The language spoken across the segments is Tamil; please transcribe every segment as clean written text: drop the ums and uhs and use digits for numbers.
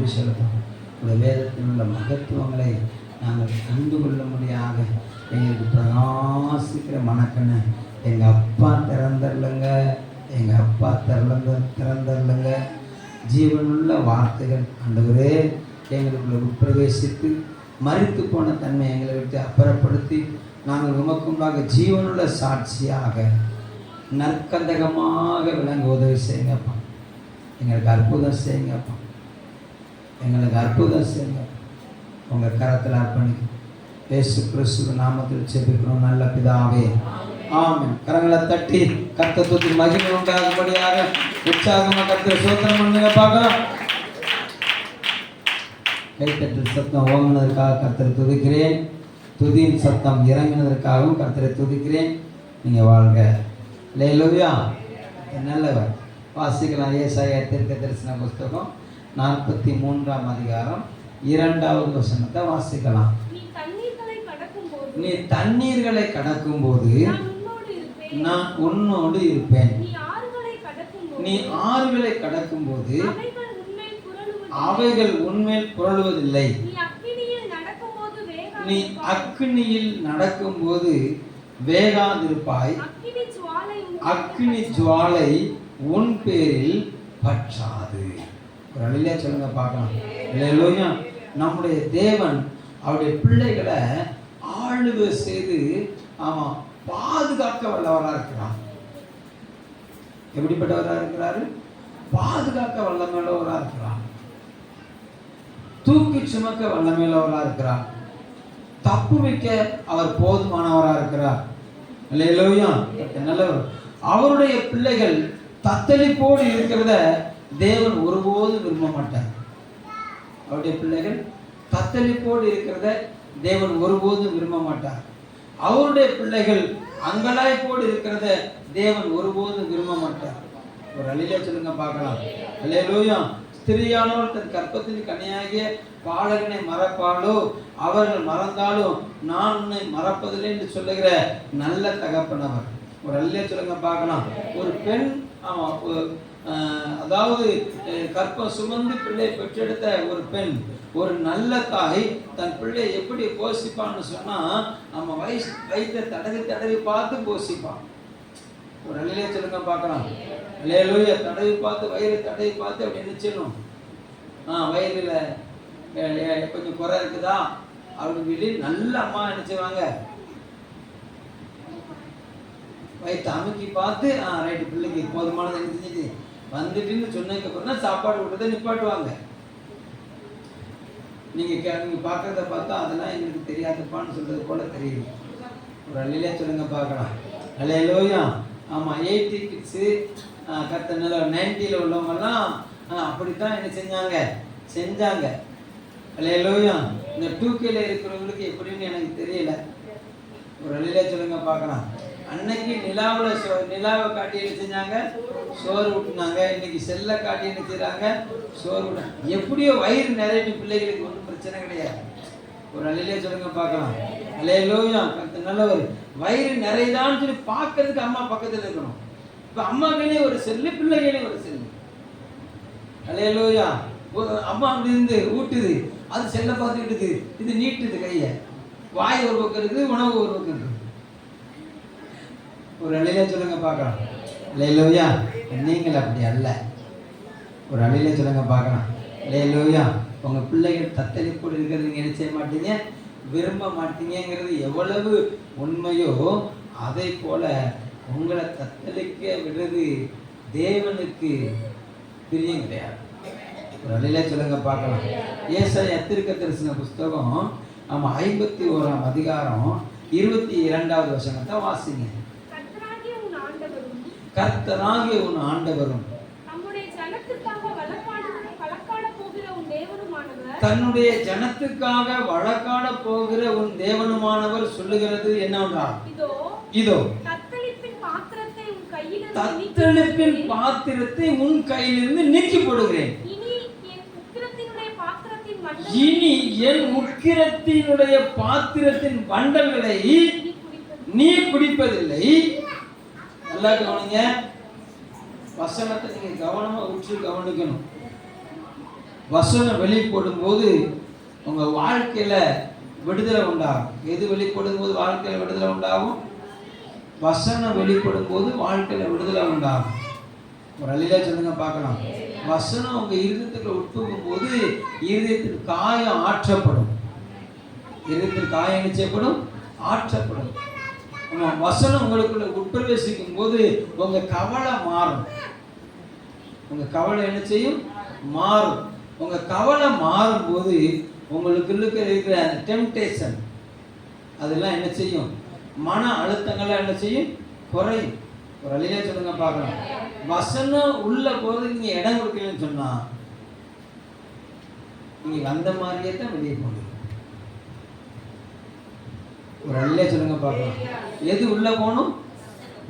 நன்றி செலுத்தும். உடைய வேதத்தில் உள்ள மகத்துவங்களை நாங்கள் கண்டு கொள்ளும்படியாக எங்களுக்கு பிரகாசிக்கிற மனக்கண்ணை எங்கள் அப்பா திறந்தரலுங்க, எங்கள் அப்பா திறந்தரலுங்க. ஜீவனுள்ள வார்த்தைகள் ஆண்டவரே எங்களுக்குள்ள உட்பிரவேசித்து மரித்து போன தன்மை எங்களை விட்டு அப்புறப்படுத்தி நாங்கள் உமக்குண்டாக ஜீவனுள்ள சாட்சியாக நற்கந்தகமாக விளங்க உதவி செய்யுங்கப்பா. எங்களுக்கு அற்புதம் செய்யுங்கப்பா, எங்களுக்கு அற்புதம் செய்யுங்க. உங்கள் கரத்தில் அர்ப்பணிக்கும் இயேசு கிறிஸ்துவின் நாமத்தில் ஜெபிக்கிறோம் நல்ல பிதாவே, ஆமென். கரங்களை தட்டி கர்த்தருக்கு மகிமை உண்டாகும்படியாக உற்சாகமாக கர்த்தரை ஸ்தோத்திரம் பண்ணுங்க பார்க்கலாம். கைத்தட்டல் சத்தம் ஓங்கினதற்காக கர்த்தரை துதிக்கிறேன். துதியின் சத்தம் இறங்கினதற்காகவும் கர்த்தரை துதிக்கிறேன். நீங்கள் வாழ்க. அல்லேலூயா. நல்லவர். வாசிக்கலாம். ஏசாயா தீர்க்கதரிசன புஸ்தகம் 43ஆம் அதிகாரம் 2வது வசனத்தை வாசிக்கலாம். நீ தண்ணீர்களை கடக்கும்போது நான் உன்னோடு இருப்பேன். நீ ஆறுகளை கடக்கும்போது அவைகள் உன்மேல் புரளுவதில்லை. நீ அக்கினியில் நடக்கும்போது வேகாதிருப்பாய். அக்கினி ஜுவாலை உன் பேரில் பற்றாது. ஒரு அழிலே சொல்லுங்க பார்க்கலாம். அல்லேலூயா. நம்முடைய தேவன் அவருடைய பிள்ளைகளை ஆளுகை செய்து பாதுகாக்க வல்லவராக இருக்கிறார். எப்படிப்பட்டவராக இருக்கிறாரு? பாதுகாக்க வல்லமையுள்ளவராக இருக்கிறார். தூக்கி சுமக்க வல்லமையுள்ளவராக இருக்கிறார். தப்பு வைக்க அவர் போதுமானவராக இருக்கிறார். அல்லேலூயா. நல்லவர். அவருடைய பிள்ளைகள் தத்தளிப்போடு இருக்கிறத தேவன் ஒருபோதும் விரும்ப மாட்டார். அவருடைய பிள்ளைகள் தத்தளிப்போடு இருக்கிறத தேவன் ஒருபோதும் விரும்ப மாட்டார். அவருடைய பிள்ளைகள் அங்கலாய்ப்போடு இருக்கிறத தேவன் ஒருபோதும் விரும்ப மாட்டார். ஒரு அழிலே சொல்லுங்க பார்க்கலாம். அல்லேலூயா. ஸ்திரியானவர் தன் கற்பத்தின் கனியாகிய பாலகனை மறப்பாளோ, அவர்கள் மறந்தாலும் நான் உன்னை மறப்பதில்லை என்று சொல்லுகிற நல்ல தகப்பனவர். ஒரு அழிலே சொல்லுங்க பார்க்கலாம். ஒரு பெண் அதாவது கற்பம் சுமந்து பிள்ளை பெற்றெடுத்த ஒரு பெண், ஒரு நல்ல தாய் தன் பிள்ளை எப்படி போஷிப்பான்னு சொன்னா நம்ம வயிற்றை தடவி பார்த்து போஷிப்பான். ஒரு அழிலே சொல்லுங்க பார்க்கலாம். அல்லேலூயா. தடவி பார்த்து வயிறு தடவி பார்த்து அப்படி என்ன செய்யணும்? வயிறுல கொஞ்சம் குறை இருக்குதா அப்படின்னு சொல்லி நல்ல அம்மா என்ன செய்வாங்க, வயிற்று அமுக்கி பார்த்து ரைட்டு பிள்ளைக்கு போதுமானது என்ன செஞ்சுட்டு வந்துட்டுன்னு சொன்னதுக்கு அப்புறம் தான் சாப்பாடு விட்டதை நிப்பாட்டுவாங்க. நீங்க பார்க்கறத பார்த்தா அதெல்லாம் எங்களுக்கு தெரியாதுப்பான்னு சொல்றது போல தெரியுது. ஒரு அழிலே சொல்லுங்க பார்க்கலாம். அல்லேலூயா. ஆமாம். 80 கிட்ஸு கத்த 90ல் உள்ளவங்கெல்லாம் அப்படித்தான் என்ன செஞ்சாங்க. அல்லேலூயா. இந்த 2Kல இருக்கிறவங்களுக்கு எப்படின்னு எனக்கு தெரியல. ஒரு அழிலே சொல்லுங்க பார்க்கலாம். அன்னைக்கு நிலாவை காட்டி என்ன செஞ்சாங்க? சோறு ஊட்டினாங்க. இன்னைக்கு செல்லை காட்டி என்ன செய்றாங்க? சோறு ஊட்ட. எப்படியோ வயிறு நிறைய பிள்ளைகளுக்கு ஒன்றும் பிரச்சனை கிடையாது. ஒரு அழிலே சொல்லுங்க பார்க்கலாம். அல்லேலூயா. நல்லவர். வயிறு நிறையதான்னு சொல்லி பார்க்கறதுக்கு அம்மா பக்கத்தில் இருக்கணும். இப்போ அம்மா கையிலே ஒரு செல்லு, பிள்ளை கையிலே ஒரு செல்லு. அல்லேலூயா. அம்மா அப்படி இருந்து ஊட்டுது, அது செல்லை பார்த்துக்கிட்டு இது நீட்டுது கையை. வாய் ஒரு பக்கம் இருக்குது, உணவு ஒரு பக்கம் இருக்குது. ஒரு அழிலே சொல்லுங்க பார்க்கலாம். அல்லேலூயா. நீங்கள் அப்படி அல்ல. ஒரு அழிலே சொல்லுங்க பார்க்கலாம். அல்லேலூயா. உங்கள் பிள்ளைகள் தத்தளிப்போடு இருக்கிறது நீங்கள் என்ன செய்ய மாட்டீங்க, விரும்ப மாட்டீங்கிறது எவ்வளவு உண்மையோ அதை போல உங்களை தத்தளிக்க விடுறது தேவனுக்கு பிரியம் கிடையாது. ஒரு அழிலே சொல்லுங்க பார்க்கலாம். ஏசாயா தீர்க்கதரிசன புஸ்தகம் 51ஆம் அதிகாரம் 22வது வசனத்தை வாசிங்க. கர்த்தராகிய உன் ஆண்டவரும் தன்னுடைய ஜனத்துக்காக வழக்காட போகிற உன் தேவனுமானவர் சொல்லுகிறது என்னவென்றால், இதோ தத்தளிப்பின் பாத்திரத்தை உன் கையிலிருந்து நீக்கி போடுகிறேன். இனி என் உக்கிரத்தினுடைய பாத்திரத்தின் வண்டல்களை நீ குடிப்பதில்லை. நல்லா கவனிங்க. வசனத்தை நீங்க கவனமா உற்று கவனிக்கணும். வசனம் வெளிப்படும் போது உங்க வாழ்க்கையில விடுதலை உண்டாகும். எது வெளிப்படும் போது வாழ்க்கையில விடுதலை உண்டாகும்? வசனம் வெளிப்படும் போது வாழ்க்கையில விடுதலை உண்டாகும். ஒரு அழிலா சொல்லுங்க பார்க்கலாம். வசனம் உங்க இருதயத்துக்குள்ள உட்புகும் போது இருதயத்தில் காயம் ஆற்றப்படும். இருதயத்தில் காயம் என்ன செய்யப்படும்? ஆற்றப்படும். வசனம் உங்களுக்குள்ள உட்பிரவேசிக்கும் போது உங்க கவலை மாறும். உங்க கவலை என்ன செய்யும்? மாறும். உங்க கவலை மாறும் போது உங்களுக்கு இருக்கிற டெம்டேஷன் அதெல்லாம் என்ன செய்யும்? மன அழுத்தங்கள்லாம் என்ன செய்யும்? குறையும். ஒரு அழிலே சொல்லுங்க பார்க்கலாம். வசனம் உள்ள போது நீங்க இடம் கொடுக்கலன்னு சொன்னா நீங்க வந்த மாதிரியே தான் வெளியே போகணும். ஒரு அழிலே சொல்லுங்க பார்க்கலாம். எது உள்ள போகணும்?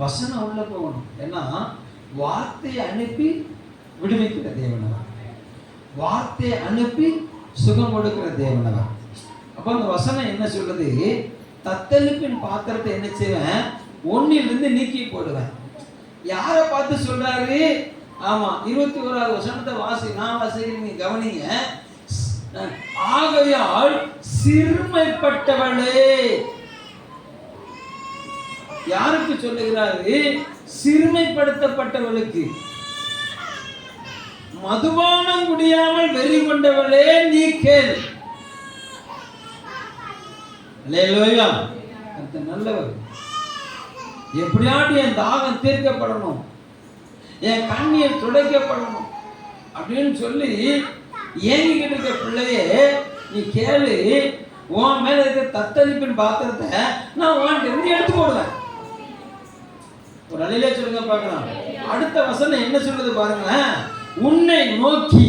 வசனம் உள்ள போகணும். ஏன்னா வார்த்தையை அனுப்பி விடுவிக்கிற தேவனவர், வார்த்தையை அனுப்பி சுகம் கொடுக்கிற தேவனவர். அப்போ அந்த வசனம் என்ன சொல்றது? தத்தளிப்பின் பாத்திரத்தை என்ன செய்வேன்? ஒன்னிலிருந்து நீக்கி போடுவேன். யாரை பார்த்து சொல்றாரு? ஆமா, 21வது வசனத்தை நான் வாசிக்கிறேன், நீ கவனிங்க. ஆகையால் சிறுமைப்பட்டவளே. யாருக்கு சொல்லுகிறாரு? சிறுமைப்படுத்தப்பட்டவளுக்கு. மதுபானம் குடியாமல் வெறி கொண்டவளே நீ கேள். அல்லேலூயா. அந்த நல்லவர். எப்படியாவது என் தாகம் தீர்க்கப்படணும், என் கண்ணீர் துடைக்கப்படணும் அப்படின்னு சொல்லி ஏங்கிக்கிட்டு இருக்க பிள்ளையே நீ கேளு. உன் மேல இருக்க தத்தளிப்பின் பாத்திரத்தை நான் உன்கிட்ட இருந்து எடுத்து போடுவேன். ஒரு அழிலே சொல்லுங்க பார்க்கலாம். அடுத்த வசனம் என்ன சொல்லுது பாருங்க. உன்னை நோக்கி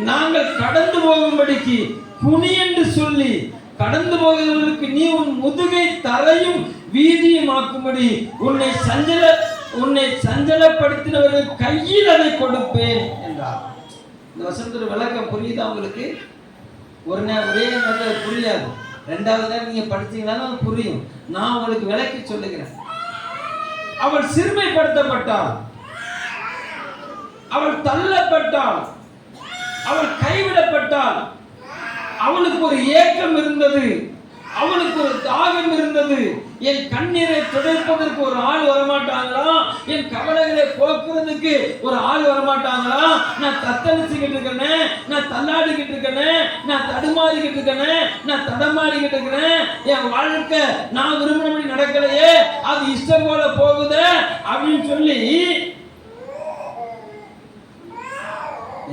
நாங்கள் கடந்து போகும்படிக்கு குனி என்று சொல்லி கடந்து போகிறவர்களுக்கு நீ உன் முதுகை தரையும் வீதியும் ஆக்கும்படி உன்னை சஞ்சலப்படுத்தினவர்கள் கையில் அதை கொடுப்பேன் என்றார். இந்த வசனத்தோட விளக்கம் புரியுதா உங்களுக்கு? ஒரே நேரத்தில் புரியாது, ரெண்டாவது நேரம் நீங்க படிச்சீங்கன்னா புரியும். நான் உங்களுக்கு விளக்கி சொல்லுகிறேன். அவள் சிறுமைப்படுத்தப்பட்டாள், அவள் தள்ளப்பட்டாள், அவள் கைவிடப்பட்டாள். அவளுக்கு ஒரு ஏக்கம் இருந்தது, அவளுக்கு ஒரு தாகம் இருந்தது. என் கண்ணீரை துடைப்பதற்கு ஒரு ஆள் வரமாட்டாங்களா? என் கவலைகளை போக்குறதுக்கு ஒரு ஆள் வரமாட்டாங்களா? நான் தத்தளிச்சுக்கிட்டு இருக்கேனே, நான் தள்ளாடிக்கிட்டு இருக்கேனே, நான் தடுமாறிக்கிட்டு இருக்கேனே, நான் தடமாறிக்கிட்டு இருக்கிறேன். என் வாழ்க்கை நான் விரும்பினபடி நடக்கலையே, அது இஷ்டம் போல போகுது அப்படின்னு சொல்லி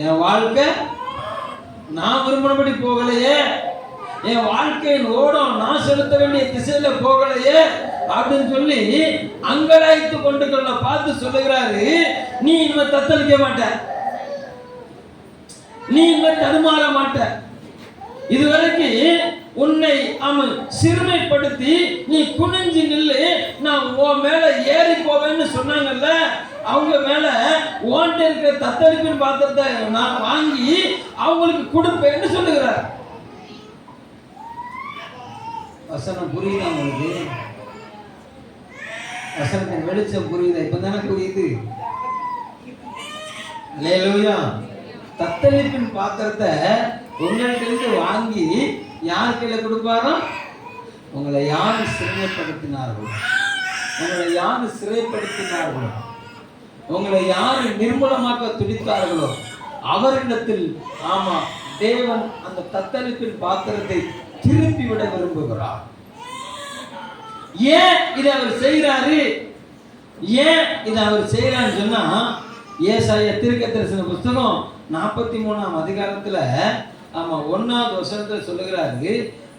என் வாழ்க்கை நான் விரும்பினபடி போகலையே, என் வாழ்க்கையின் ஓடம் நான் செலுத்த வேண்டிய திசையில போகலையே அப்படின்னு சொல்லி அங்கலாய்த்து கொண்டு பார்த்து சொல்லுகிறாரு. நீ இனிமே தத்தளிக்க மாட்ட, நீ இனிமே தடுமாற மாட்ட. இதுவரைக்கும் உன்னை அவன் சிறுமைப்படுத்தி நீ குனிஞ்சு நில்லு, நான் உன் மேல ஏறி போவேன்னு சொன்னாங்கல்ல, அவங்க மேல ஓன்ட்ட இருக்கிற தத்தளிப்பின் பாத்திரத்தை நான் வாங்கி அவங்களுக்கு கொடுப்பேன்னு சொல்லுகிறார். வசனம் புரியுதா உங்களுக்கு? வசனத்தின் வெளிச்சம் புரியுதா? இப்பதானே புரியுது. அல்லேலூயா. தத்தளிப்பின் பாத்திரத்தை உங்களிடத்திலிருந்து வாங்கி யார் கையில கொடுப்பாரோ? உங்களை யாரு சிறைப்படுத்தினார்களோ, உங்களை யாரு சிறைப்படுத்தினார்களோ, உங்களை யாரு நிர்மூலமாக்க துடித்தார்களோ அவரிடத்தில் ஆமா தேவன் அந்த தத்தளிப்பின் பாத்திரத்தை திருப்பி விட விரும்புகிறார். ஏன் இதை அவர் செய்கிறாரு? ஏன் இதை அவர் செய்கிறான்னு சொன்னா, ஏசாயா தீர்க்கதரிசன புஸ்தகம் 43ஆம் அதிகாரத்துல ஆமா 1வது வசனத்துல சொல்லுகிறாரு,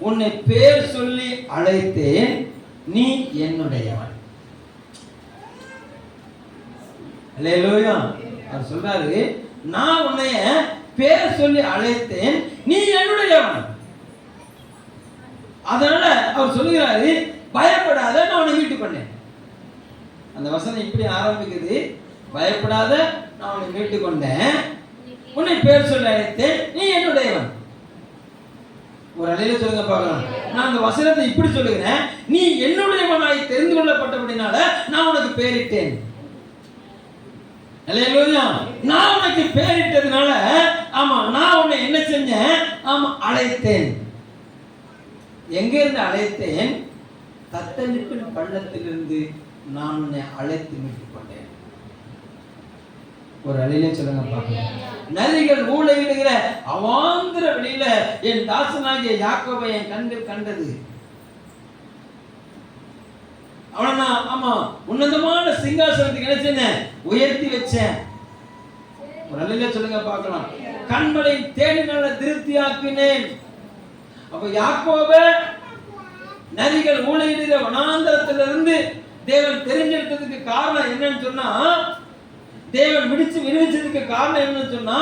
உன்னை பேர் சொல்லி அழைத்தேன், நீ என்னுடையவன். அல்லேலூயா. அவர் சொல்றாரு, நான் உன்னைய பேர் சொல்லி அழைத்தேன், நீ என்னுடையவன். அதனால அவர் சொல்லுகிறாரு, பயப்படாத, நான் உன்னை மீட்டு பண்ணேன். அந்த வசனம் இப்படி ஆரம்பிக்குது, பயப்படாத, நான் உன்னை மீட்டு கொண்டேன், உன்னை பேர் சொல்லி அழைத்தேன், நீ என்னுடையவன். ஒரு அலையில சொல்லுங்க பார்க்கலாம். நான் அந்த வசனத்தை இப்படி சொல்லுகிறேன், நீ என்னுடையவனாய் தெரிந்து கொள்ளப்பட்டபடினால நான் உனக்கு பேரிட்டேன். அல்லேலூயா. நான் உனக்கு பேரிட்டதுனால ஆமா நான் அழைத்தேன். எங்கிருந்து அழைத்தேன்? தத்தளிப்பின் பள்ளத்திலிருந்து நான் உன்னை அழைத்து மீட்டுக் கொண்டேன். ஒரு அழிலே சொல்லுங்க பார்க்கலாம். நரிகள் ஊழையிடுகிற அவாந்திர வெளியில என் தாசனாகிய யாக்கோபை என் கண்கள் கண்டது. அவனை உன்னதமான சிங்காசனத்துக்கு என்ன செய்தேன்? உயர்த்தி வச்சேன். ஒரு அழிலே சொல்லுங்க பார்க்கலாம். கண்மலை தேடினால திருப்தி ஆக்கினேன். அப்ப யாக்கோபை நரிகள் ஊழையிடுகிற வனாந்தரத்திலிருந்து தேவன் தெரிஞ்செடுத்ததுக்கு காரணம் என்னன்னு சொன்னா, தேவன் விடுவிச்சதுக்கு காரணம் என்னன்னு சொன்னா,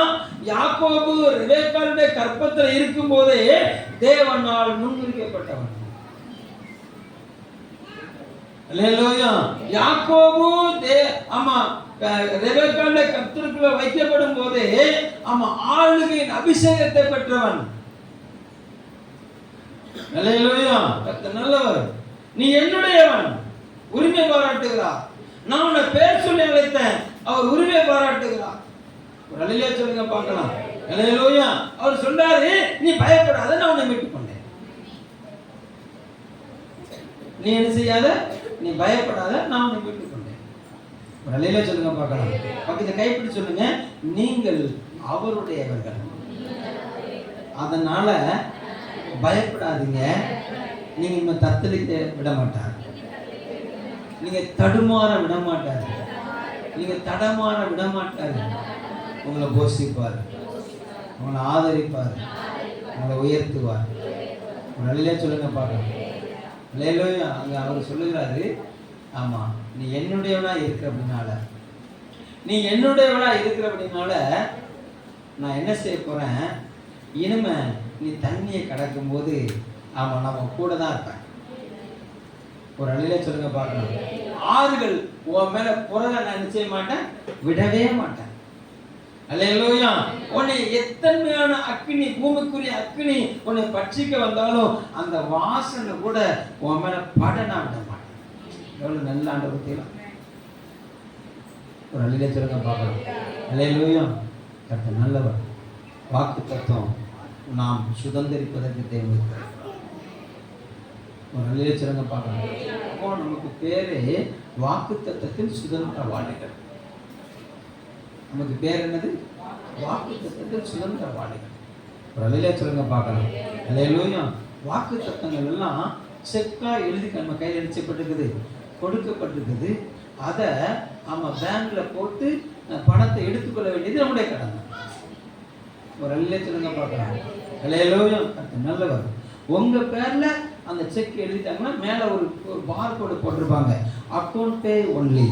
யாக்கோபு ரெபெக்காளுடைய கற்பத்தில் இருக்கும் போதே தேவனால் முன்னிறுத்தப்பட்டவன். அல்லேலூயா. யாக்கோபு ரெபெக்காளுடைய கற்பத்திற்குள்ள வைக்கப்படும் போதே ஆளுகையின் அபிஷேகத்தை பெற்றவன். அல்லேலூயா. கர்த்தர் நல்லவர். நீ என்னுடையவன், உரிமை பாராட்டுகிறார். நான் உன்னை பேர் சொல்லி அழைத்தேன், அவர் உரிமை பாராட்டுகிறார். ஒரு அல்லேலூயா சொல்லுங்க பார்க்கலாம். அல்லேலூயா. அவர் சொன்னாரு, நீ பயப்படாத, நான் உன்னை மீட்டுக் கொண்டேன். நீ என்ன செய்யாத, நீ பயப்படாத, நான் உன்னை மீட்டுக் கொண்டேன். ஒரு அல்லேலூயா சொல்லுங்க பார்க்கலாம். பக்கத்தை கைப்பிடி சொல்லுங்க, நீங்கள் அவருடையவர்கள். அதனால பயப்படாதீங்க. நீங்க இன்னும் தத்தளிக்க விட மாட்டார், நீங்க தடுமாற விட மாட்டாரு, நீங்க தடமாற விட மாட்டாரு. உங்களை போஷிப்பார், உங்களை ஆதரிப்பார், உங்களை உயர்த்துவார். நல்ல சொல்லுங்க பார்க்கலாம். லேலோயா. அங்க அவர் சொல்லுகிறாரு, ஆமா நீ என்னுடையவனா இருக்கிற அப்படின்னால, நீ என்னுடையவனா இருக்கிற அப்படின்னால நான் என்ன செய்ய போறேன், இனிமே நீ தண்ணியை கடக்கும் போது நம்ம கூட தான் இருப்பேன். ஒரு அழிலே சொல்லுங்க பார்க்கலாம். ஆறுகள் உன் மேல புறத நான் நிச்சய மாட்டேன், விடவே மாட்டேன். அல்லேலூயா. உன்னை எத்தன்மையான அக்கினி, பூமிக்குரிய அக்கினி உன்னை பட்சிக்க வந்தாலும் அந்த வாசனை கூட உன் மேல பட நான் விட மாட்டேன். எவ்வளவு நல்ல ஆண்டவர் பத்தியா. ஒரு அழிலே சொல்லுங்க பார்க்கலாம். அல்லேலூயா. கர்த்தர் நல்லவர். வாக்கு தத்துவம் நாம் சுதந்திரிப்பதற்கு தேவை. ஒரு நல்ல சிறங்க பார்க்கலாம். அப்போ நமக்கு பேரு வாக்கு தத்தத்தின் சுதந்திரவாளிகள். நமக்கு பேர் என்னது? வாக்கு தத்தத்தின் சுதந்திரவாளிகள். ஒரு நல்ல சிறங்க பார்க்கலாம். அல்லேலூயா. வாக்கு தத்தங்கள் எல்லாம் செக்கா எழுதி நம்ம கையில் அடிச்சப்பட்டிருக்குது, கொடுக்கப்பட்டிருக்குது. அதை பேங்க்ல போட்டு பணத்தை எடுத்துக்கொள்ள வேண்டியது நம்முடைய கடமை. ஒரு நல்ல சிறங்க பார்க்கலாம். அல்லேலூயா. நல்லவர். உங்க பேர்ல அந்த செக் எழுதிட்டாங்கன்னா மேல ஒரு பார் கோடு போட்டிருப்பாங்க, அக்கௌண்ட் பே ஒன்லி.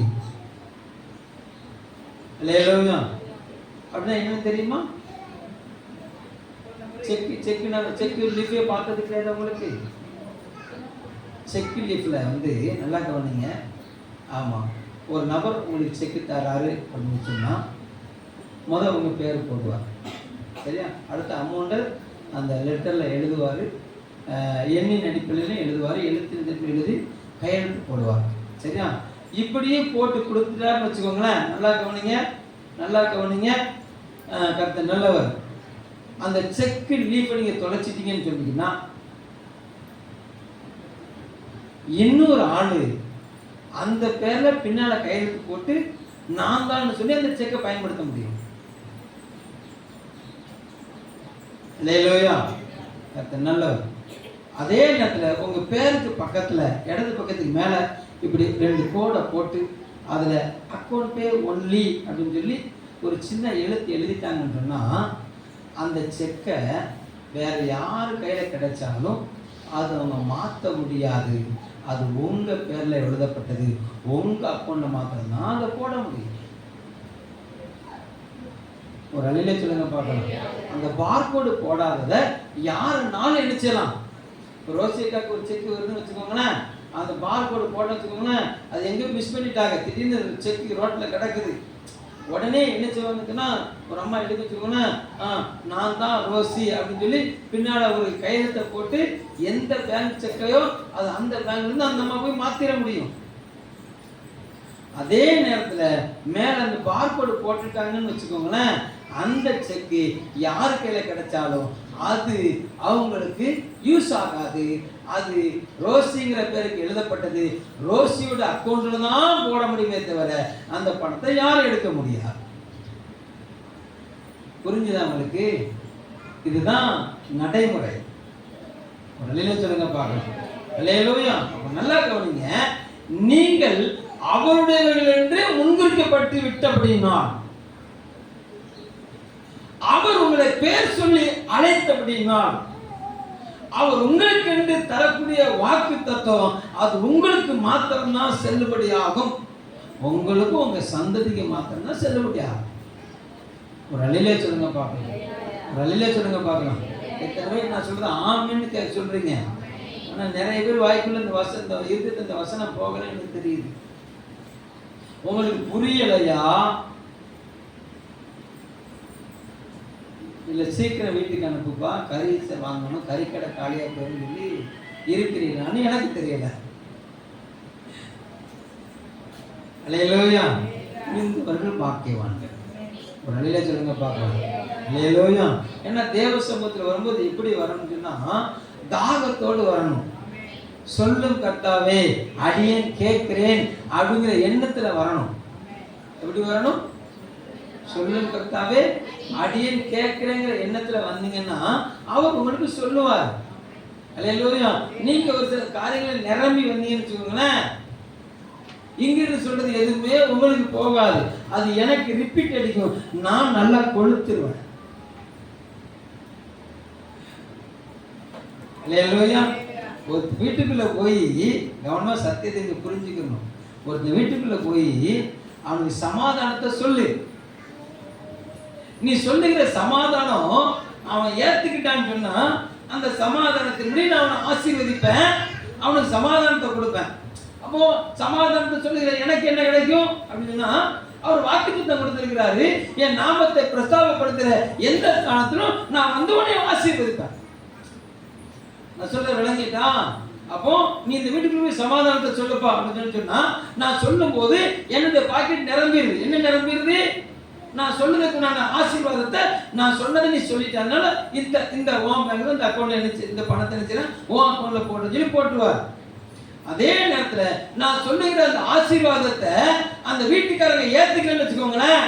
அல்லேலூயா. அப்படின்னா என்ன தெரியுமா? செக் லீஃபே பார்த்தது கிடையாது உங்களுக்கு. செக் லீஃப்ல நல்லா கவனிங்க. ஆமா, ஒரு நபர் உங்களுக்கு செக் தராரு அப்படின்னு சொன்னா முதல் உங்க பேர் போடுவார், சரியா? அடுத்த அமௌண்ட்டு அந்த லெட்டர்ல எழுதுவார், எண்ணின் அடிப்படையிலும் எழுதுவார், எழுத்தின் எழுதி கையெழுத்து போடுவார், சரியா? இப்படியே போட்டு கொடுத்துட்டாருன்னு வச்சுக்கோங்களேன். நல்லா கவனிங்க. கர்த்தர் நல்லவர். அந்த செக்கு லீஃபை நீங்க தொலைச்சிட்டீங்கன்னு சொன்னீங்கன்னா இன்னொரு ஆளு அந்த பேர்ல பின்னால கையெழுத்து போட்டு நான் தான் சொல்லி அந்த செக்கை பயன்படுத்த முடியும். அல்லேலூயா. கர்த்தர் நல்லவர். அதே நேரத்தில் உங்க பேருக்கு பக்கத்துல இடது பக்கத்துக்கு மேல இப்படி 2 கோடை போட்டு அதுல அக்கௌண்ட் பே ஒன்லி அப்படின்னு சொல்லி ஒரு சின்ன எழுத்து எழுதிட்டாங்கன்னு சொன்னா அந்த செக்கை வேற யாரு கையில கிடைச்சாலும் அது அவங்க மாற்ற முடியாது. அது உங்க பேர்ல எழுதப்பட்டது, உங்க அக்கௌண்ட்ல மாத்திரம்தான் அதை போட முடியும். ஒரு அழிலே சொல்லுங்க பார்க்கலாம். அந்த பார்கோடு போடாதத யாருனாலும் என்ன செய்யலாம்? ரோசிக்காக்கு ஒரு செக் வருதுன்னு வச்சுக்கோங்களேன், அந்த பார்கோடு போட வச்சுக்கோங்களேன், அது எங்கேயும் மிஸ் பண்ணிட்டாங்க, திடீர்னு செக் ரோட்ல கிடக்குது. உடனே என்ன செய்வாங்கன்னா ஒரு அம்மா எடுத்து வச்சுக்கோங்கன்னா நான் தான் ரோசி அப்படின்னு சொல்லி பின்னால ஒரு கையெழுத்தை போட்டு எந்த பேங்க் செக்கையோ அது அந்த பேங்க்ல இருந்து அந்த அம்மா போய் மாத்திர முடியும். அதே நேரத்துல மேல அந்த பார்கோடு போட்டிருக்காங்கன்னு வச்சுக்கோங்களேன், அந்த செக்கு யாரு கையில கிடைச்சாலும் அது அவங்களுக்கு யூஸ் ஆகாது. அது ரோசிங்கிற பேருக்கு எழுதப்பட்டது, ரோசியோட அக்கௌண்ட்ல தான் போட முடியுமே தவிர அந்த பணத்தை யாரும் எடுக்க முடியாது. புரிஞ்சுதா உங்களுக்கு? இதுதான் நடைமுறை. சொல்லுங்க பார்க்கலாம். அல்லேலூயா. நல்லா கவனிங்க. நீங்கள் அவருடையவர்கள் என்று முன்குறிக்கப்பட்டு விட்டபடினால், அவர் உங்களை பேர் சொல்லி அழைத்தபடினால், அவர் உங்களுக்கு என்று தரக்கூடிய வாக்கு தத்துவம் அது உங்களுக்கு மாத்திரம்தான் செல்லுபடியாகும். உங்களுக்கும் உங்க சந்ததிக்கு மாத்திரம்தான் செல்லுபடியாகும். ஒரு அழிலே சொல்லுங்க பார்க்கலாம். ஒரு அழிலே சொல்லுங்க பார்க்கலாம். எத்தனை பேர் நான் சொல்றது ஆமென்னு சொல்றீங்க? ஆனா நிறைய பேர் வாய்க்குள்ள இந்த வசனம் போகலன்னு தெரியுது. உங்களுக்கு புரியலையா? இல்ல சீக்கிரம் வீட்டுக்கு அனுப்புப்பா, கறி வாங்கணும், கறிக்கடை காலியா போயிருந்து சொல்லி இருக்கிறீங்களான்னு எனக்கு தெரியல. அல்லேலூயா. இந்தவர்கள் பாக்கியவான்கள். ஒரு அழில சொல்லுங்க பார்க்கலாம். அல்லேலூயா. ஏன்னா தேவ சமூகத்தில் வரும்போது எப்படி வரணும்னு சொன்னா தாகத்தோடு வரணும். சொல்லும் கர்த்தாவே அடியேன் கேட்கிறேன் அப்படிங்கிற எண்ணத்துல வரணும். எப்படி வரணும்? சொல்லும் கர்த்தாவே அடியேன் கேட்கிறேங்கிற எண்ணத்துல வந்தீங்கன்னா அவர் உங்களுக்கு சொல்லுவார். அல்லேலூயா. நீங்க ஒரு சில காரியங்களை நிரம்பி வந்தீங்கன்னு வச்சுக்கோங்களேன், இங்கிருந்து சொல்றது எதுவுமே உங்களுக்கு போகாது. அது எனக்கு ரிப்பீட் அடிக்கும். நான் நல்லா கொளுத்துருவேன். அல்லேலூயா. ஒரு வீட்டுக்குள்ள போய் கவனமா சத்தியத்தை புரிஞ்சுக்கணும். ஒரு வீட்டுக்குள்ள போய் அவனுக்கு சமாதானத்தை சொல்லு. நீ சொல்லுகிற சமாதானம் அவன் ஏத்துக்கிட்டான்னு சொன்னா அந்த சமாதானத்தின்படி நான் அவனை ஆசீர்வதிப்பேன், அவனுக்கு சமாதானத்தை கொடுப்பேன். அப்போ சமாதானத்தை சொல்லுகிற எனக்கு என்ன கிடைக்கும் அப்படின்னு சொன்னா, அவர் வாக்குத்தத்தம் கொடுத்திருக்கிறாரு, என் நாமத்தை பிரஸ்தாபப்படுத்துற எந்த ஸ்தானத்திலும் நான் வந்து உடனே ஆசீர்வதிப்பேன். நான் சொல்ல விளங்கிட்டா? அப்போ நீ இந்த வீட்டுக்குள்ள போய் சமாதானத்தை சொல்லுப்பா அப்படின்னு சொன்னா, நான் சொல்லும் போது என்னுடைய பாக்கெட் நிரம்பிடுது. என்ன நிரம்பிடுது? நான் சொல்லுறதுக்கு நான் ஆசீர்வாதத்தை நான் சொன்னதை நீ சொல்லிட்டனால இந்த ஓம் பேங்க்ல இந்த அக்கௌண்ட்ல நினைச்சு இந்த பணத்தை நினைச்சேன் ஓம் அக்கௌண்ட்ல போட்டு சொல்லி போட்டுருவார். அதே நேரத்துல நான் சொல்லுகிற அந்த ஆசீர்வாதத்தை அந்த வீட்டுக்காரங்க ஏத்துக்கலன்னு வச்சுக்கோங்களேன்,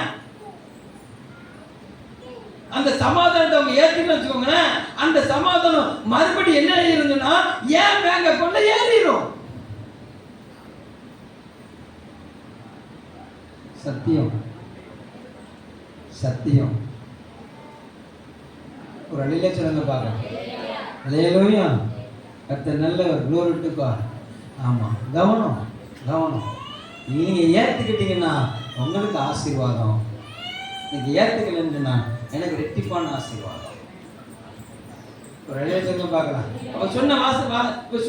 அந்த சமாதானத்தை அவங்க ஏத்துக்கலன்னு வச்சுக்கோங்களேன், அந்த சமாதானம் மறுபடியும் என்ன இருந்துன்னா ஏன் பேங்க் அக்கௌண்ட்ல ஏறிடும். சத்தியம் சத்தியம். ஒரு அழில சொல்லுங்க பாருங்க. அல்லேலூயா. கர்த்தர் நல்லவர். glory to God. ஆமா, கவனம் கவனம். நீங்க ஏத்துக்கிட்டீங்கன்னா உங்களுக்கு ஆசீர்வாதம், நீங்க ஏத்துக்கலன்னா எனக்கு ரெட்டிப்பான ஆசீர்வாதம். ஒரு அழில சொல்லுங்க பார்க்கலாம். அவ சொன்ன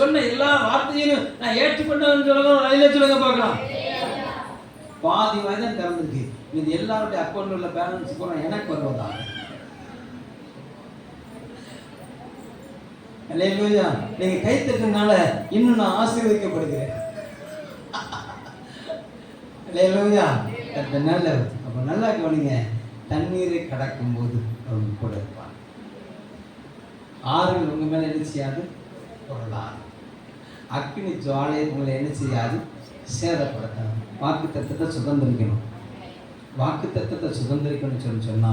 சொன்ன எல்லா வார்த்தையும் நான் ஏற்றுக்கொண்டேன்னு சொல்லணும். ஒரு அழில சொல்லுங்க பார்க்கலாம். பாதி வயதான் திறந்துருக்கு. இது எல்லாருடைய அக்கௌண்ட்ல உள்ள பேலன்ஸ் பூரா எனக்கு வருவதா? அல்லேலூயா. நீங்க கை தட்டினால இன்னும் நான் ஆசீர்வதிக்கப்படுகிறேன். அல்லேலூயா. நல்ல அப்ப நல்லா கவனிங்க. தண்ணீரை கடக்கும் போது அவங்க கூட இருப்பாங்க. ஆறுகள் உங்க மேல என்ன செய்யாது? பொருளாது. அக்கினி ஜுவாலை உங்களை என்ன செய்யாது? சேதப்படுத்தாது. வாக்கு தத்தத்தை சுதந்திரிக்கணும். வாக்கு தத்தத்தை சுதந்திரிக்கணும்னு சொன்னா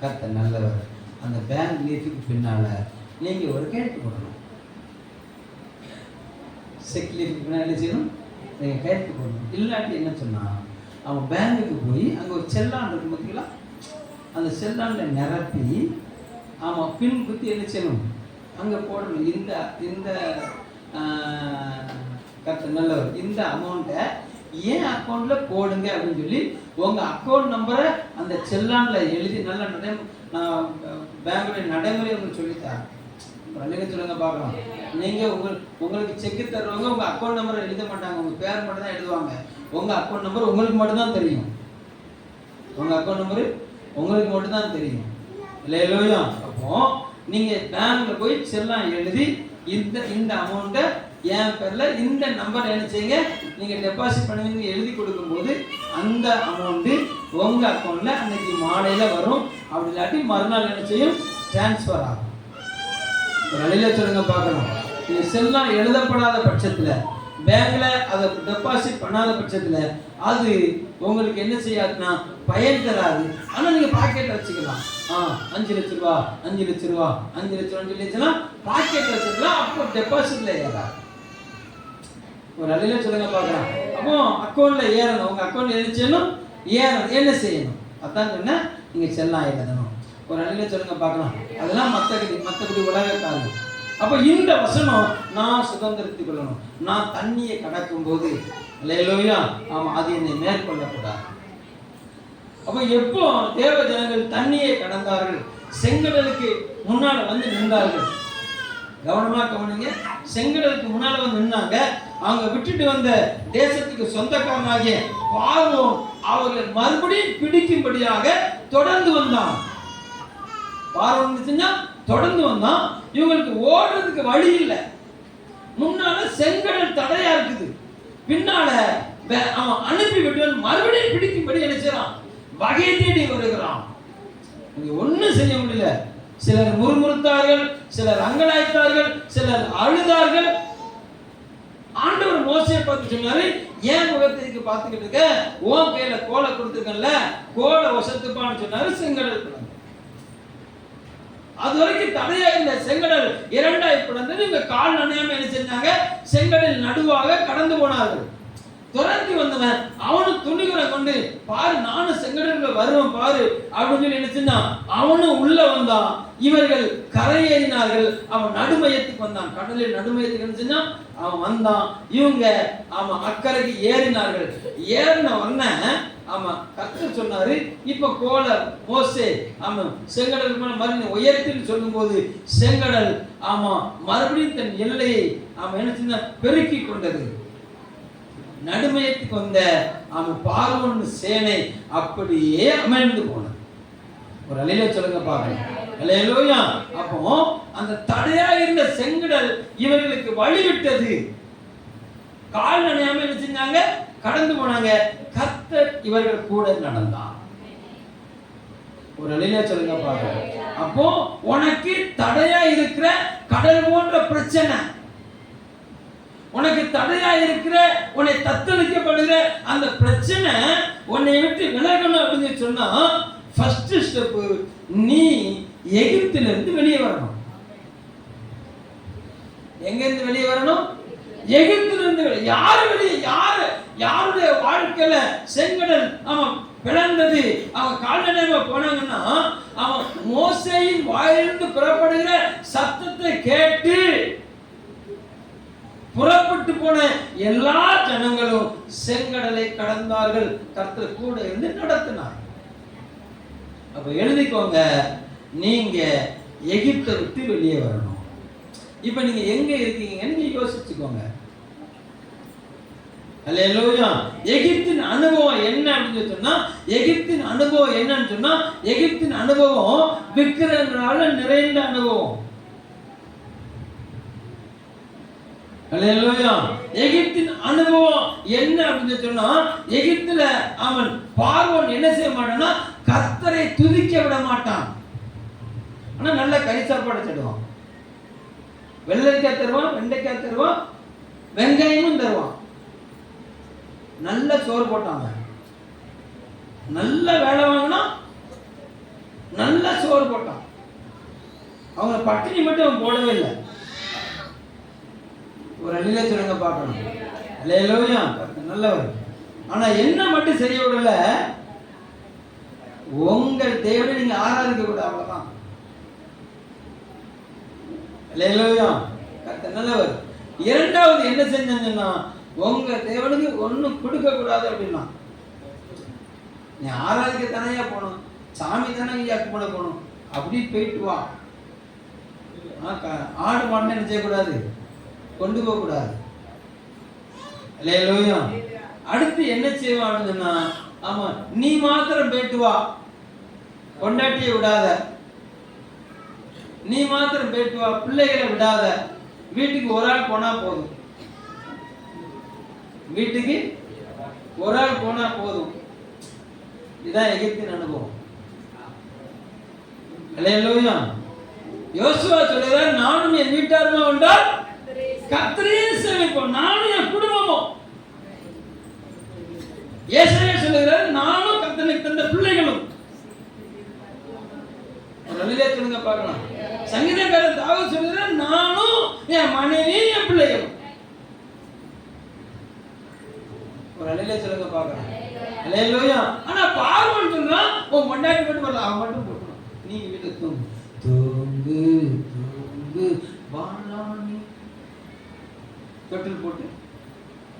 கர்த்தர் நல்லவர். அந்த பேங்க் லீஃபுக்கு பின்னால நீங்க ஒரு கையெழுத்து போடணும். செக் லீஃபுக்கு பின்னால என்ன செய்யணும்? நீங்க கையெழுத்து போடணும். இல்லாட்டி என்ன சொன்னா அவன் பேங்குக்கு போய் அங்க ஒரு செல்லான் இருக்கும் பார்த்தீங்களா, அந்த செல்லான்ல நிரப்பி அவன் பின் குத்தி என்ன செய்யணும்? அங்க போடணும். இந்த கர்த்தர் நல்லவர். இந்த அமௌண்ட்டை ஏன் அக்கௌண்ட்ல போடுங்க அப்படின்னு சொல்லி உங்க அக்கௌண்ட் நம்பரை அந்த செல்லான்ல எழுதி நல்ல நான் பேங்குடைய நடைமுறை உங்களுக்கு சொல்லித்தரேன். சொல்லுங்க பார்க்கலாம். நீங்க உங்களுக்கு செக்கு தருவாங்க, உங்க அக்கௌண்ட் நம்பரை எழுத மாட்டாங்க, உங்க பேர் மட்டும் தான் எழுதுவாங்க. உங்க அக்கௌண்ட் நம்பர் உங்களுக்கு மட்டும் தான் தெரியும். உங்க அக்கௌண்ட் நம்பர் உங்களுக்கு மட்டும் தான் தெரியும். இல்லையா? அப்போ நீங்க பேங்க்ல போய் செல்லாம் எழுதி இந்த அமௌண்ட்டை என் பேரில் இந்த நம்பர் என்ன செய்யுங்க, நீங்கள் டெபாசிட் பண்ணுவீங்க எழுதி கொடுக்கும்போது அந்த அமௌண்ட்டு உங்கள் அக்கௌண்ட்டில் அன்னைக்கு மாலையில் வரும். அப்படி இல்லாட்டி மறுநாள் என்ன செய்யும், டிரான்ஸ்ஃபர் ஆகும். ஒரு அழில சொல்லுங்க பார்க்கணும். இது செல்லாம் எழுதப்படாத பட்சத்தில், பேங்கில் அதை டெபாசிட் பண்ணாத பட்சத்தில் அது உங்களுக்கு என்ன செய்யாதுன்னா பயன் தராது. ஆனால் நீங்கள் பாக்கெட்டில் வச்சுக்கலாம். 5 லட்ச ரூபா 5 லட்ச ரூபா 5 லட்ச ரூபா 5 லட்சம் பாக்கெட்டில் வச்சுக்கலாம். அப்போ டெபாசிட்ல ஏறாது. ஒரு அழில சொல்லுங்க பார்க்கலாம். அப்போ அக்கௌண்ட்டில் ஏறணும். உங்கள் அக்கௌண்ட்டில் என்ன செய்யணும், ஏறணும். என்ன செய்யணும், அதான் சொன்ன நீங்கள் செல்லாம் எழுதணும். ஒரு அழில சொல்லுங்க பார்க்கலாம். அதெல்லாம் மற்றபடி உலக காரணம். அப்போ இந்த வசனம் நான் சுதந்திரத்துக் கொள்ளணும். நான் தண்ணியை கடக்கும் போது அல்லேலூயா, ஆமா, அது என்னை மேற்கொள்ளக்கூடாது. அப்போ எப்போ தேவ ஜனங்கள் தண்ணியை கடந்தார்கள், செங்கடலுக்கு முன்னால வந்து நின்றார்கள். கவனமா கவனிங்க. செங்கடலுக்கு முன்னால வந்து நின்னாங்க. அவங்க விட்டுட்டு வந்த தேசத்துக்கு சொந்தக்காரனாகிய பார்வோன் அவர்கள் மறுபடியும் பிடிக்கும்படியாக தொடர்ந்து வந்தான். பார்வோன் தொடர்ந்து வந்தான். இவங்களுக்கு ஓடுறதுக்கு வழி இல்லை. முன்னால செங்கடல் தடையா இருக்குது, பின்னால அவன் அனுப்பி விட்டு மறுபடியும் பிடிக்கும்படி என்ன செய்யறான், வகை தேடி வருகிறான். ஒன்னும் செய்ய முடியல. சிலர் முறுமுறுத்தார்கள், சிலர் அங்கலாய்த்தார்கள், சிலர் அழுதார்கள். ஆண்டவர் மோசையை பார்த்து சொன்னாரு, ஏன் முகத்திற்கு பார்த்துக்கிட்டு இருக்க, உன் கையில கோலை கொடுத்துருக்கல, கோலை வசத்துப்பான்னு சொன்னாரு. செங்கடல் பிளந்தது. அது வரைக்கும் தடையா இருந்த செங்கடல் இரண்டாய் பிளந்தது. இவங்க கால் நனையாம என்ன செஞ்சாங்க, செங்கடல் நடுவாக கடந்து போனார்கள். துரத்தி வந்தவன் அவனும் துணிகளை கொண்டு, பாரு நானும் செங்கடல்ல வருவேன் பாரு அப்படின்னு சொல்லி என்ன செஞ்சான், அவனும் உள்ள வந்தான். இவர்கள் கரையேறினார்கள். அவன் நடுமையத்துக்கு வந்தான். கடலில் நடுமையத்துக்கு என்ன செஞ்சான், அவன் வந்தான். இவங்க அக்கறைக்கு ஏறினார்கள். ஏறின உடனே கர்த்தர் சொன்னாரு, இப்ப கோலை மோசே செங்கடல் மறுபடியும் உயர்த்தின்னு சொல்லும் போது செங்கடல் மறுபடியும் தன் எல்லையை என்ன செஞ்ச பெருக்கி கொண்டது. நடுமையத்துக்கு வந்த பார்வோன் சேனை அப்படியே அமர்ந்து போனது. ஒரு அலையில சொல்லுங்க பாருங்க. அல்லேலூயா. அப்போ அந்த தடையா இருந்த செங்கடல் இவர்களுக்கு வழிவிட்டது. கால் நனையாம என்ன செஞ்சாங்க, கடந்து போனாங்க. கர்த்தர் இவர்கள் கூட நடந்தார். ஒரு அலையில சொல்லுங்க பாருங்க. அப்போ உனக்கு தடையா இருக்கிற கடல் போன்ற பிரச்சனை, உனக்கு தடையா இருக்கிற உன்னை தத்தளிக்கப்படுகிற அந்த பிரச்சனை உன்னை விட்டு விலகணும் அப்படின்னு சொன்னா ஃபர்ஸ்ட் ஸ்டெப், நீ எகிப்தில இருந்து வெளியே வரணும். எங்க இருந்து வெளியே வரணும், எகிப்தில இருந்து. யாரு வெளியே, யாருடைய வாழ்க்கையில செங்கடல் பிளந்தது, அவன் கால்நடையாக போனாங்கன்னா அவன் மோசேயின் வாயிலிருந்து புறப்படுகிற சத்தத்தை கேட்டு புறப்பட்டு போன எல்லா ஜனங்களும் செங்கடலை கடந்தார்கள். கர்த்தர் கூட இருந்து நடத்தினார். அப்ப எழுதிக்கோங்க, நீங்க எகிப்தை விட்டு வெளியே வரணும். இப்ப நீங்க எங்க இருக்கீங்கன்னு நீங்க யோசிச்சுக்கோங்க. அல்லேலூயா. எகிப்தின் அனுபவம் என்ன அப்படின்னு சொன்னா, எகிப்தின் அனுபவம் என்னன்னு சொன்னா, எகிப்தின் அனுபவம் விக்கிரகங்களால நிறைந்த அனுபவம். அல்லேலூயா. எகிப்தின் அனுபவம் என்ன அப்படின்னு சொன்னா, எகிப்துல அவன் பார்வோன் என்ன செய்ய மாட்டான்னா, கர்த்தரை துதிக்க விட மாட்டான். ஆனா நல்ல கறி சாப்பாடு தருவான், வெள்ளரிக்காய் தருவான், வெண்டைக்காய் தருவான், வெங்காயமும் தருவான். நல்ல சோறு போட்டாங்க, நல்ல வேலை வாங்கினா, நல்ல சோறு போட்டான். அவங்க பட்டினி மட்டும் அவன் போடவே இல்லை. ஒரு அழில சொல்லுங்க பார்க்கணும். அல்லேலூயா. நல்லவர். ஆனா என்ன மட்டும் செய்ய விடல, உங்கள் தேவனை நீங்க ஆராதிக்க கூட, அவ்வளவுதான். அல்லேலூயா. நல்லவர். இரண்டாவது என்ன செஞ்சாங்கன்னா, உங்க தேவனுக்கு ஒன்னும் கொடுக்க கூடாது அப்படின்னா. நீ ஆராதிக்க தானையா போகணும், சாமி தானே ஐயா கும்பிட போகணும், அப்படி போயிட்டு வா. ஆடு மாடு என்ன செய்யக்கூடாது, கொண்டு போக கூடாது. அல்லேலூயா. அடுத்து என்ன செய்வானுங்கன்னா, ஆமா நீ மாத்திரம் போயிட்டு வா, கொண்டாட்டியை விடாத, நீ மாத்திரம் போயிட்டு வா, பிள்ளைகளை விடாத, வீட்டுக்கு ஒரு ஆள் போனா போதும். வீட்டுக்கு ஒரு ஆள் போனா போதும். இதான் எகிப்தின் அனுபவம். அல்லேலூயா. யோசுவா சொல்றார், நானும் என் வீட்டாருமா உண்டால் கர்த்தரையே சேவிப்போம், நானும் என் குடும்பமும். ஏசாயா சொல்லுகிறார், நானும் கர்த்தனுக்கு தந்த பிள்ளைகளும். ஒரு அல்லேலூயா சொல்லுங்க பார்க்கலாம். சங்கீதக்காரர் தாவீது சொல்லுகிறார், நானும் என் மனைவி என் பிள்ளைகளும். ஒரு அல்லேலூயா சொல்லுங்க பார்க்கலாம். அல்லேலூயா. ஆனா பார்வோன் சொல்றான், உன் மண்டாட்டி மட்டும் வரல, அவன் மட்டும் போடணும், நீங்க வீட்டுல தூங்கு தூங்கு தூங்கு வாழானி தொட்டில் போட்டு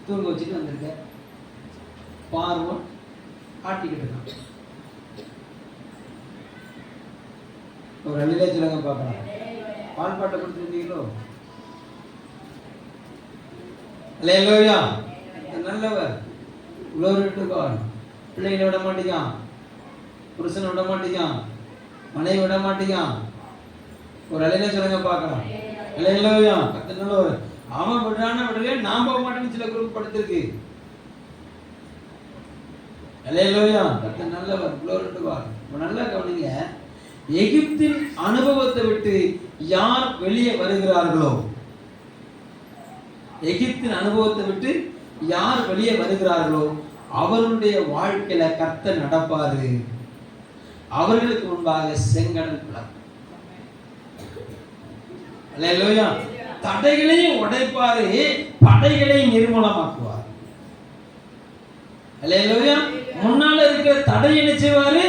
தூங்க வச்சுட்டு வந்திருக்க. பார்வோன் ஆட்டிக்கிட்டு இருக்கான். ஒரு அல்லேலூயா சொல்லுங்க பார்க்கலாம். பால் பாட்டை கொடுத்துருந்தீங்களோ? அல்லேலூயா. நல்லவர், உலகத்துக்கான். பிள்ளைகளை விட மாட்டேங்கான், புருஷனை விட மாட்டேங்கான், மனைவி விட மாட்டேங்கான். ஒரு அல்லேலூயா சொல்லுங்க பார்க்கலாம். அல்லேலூயா. கர்த்தர் நல்லவர். அவன் விடுறான விடல, நான் போக மாட்டேன்னு சில குரூப் படுத்திருக்கு. அல்லேலூயா. கர்த்தர் நல்லவர், உலகத்துக்கான். நல்லா கவனிங்க. எகிப்தின் அனுபவத்தை விட்டு யார் வெளியே வருகிறார்களோ, எகிப்தின் அனுபவத்தை விட்டு யார் வெளியே வருகிறார்களோ அவர்களுடைய வாழ்க்கையில கர்த்தர் நடப்பாரு. அவர்களுக்கு முன்பாக செங்கடல் பிளக்கும். அல்லேலூயா. தடைகளையும் உடைப்பாரு, படைகளை நிர்மூலமாக்குவார். அல்லேலூயா. முன்னால இருக்கிற தடை என்ன செய்வாரு?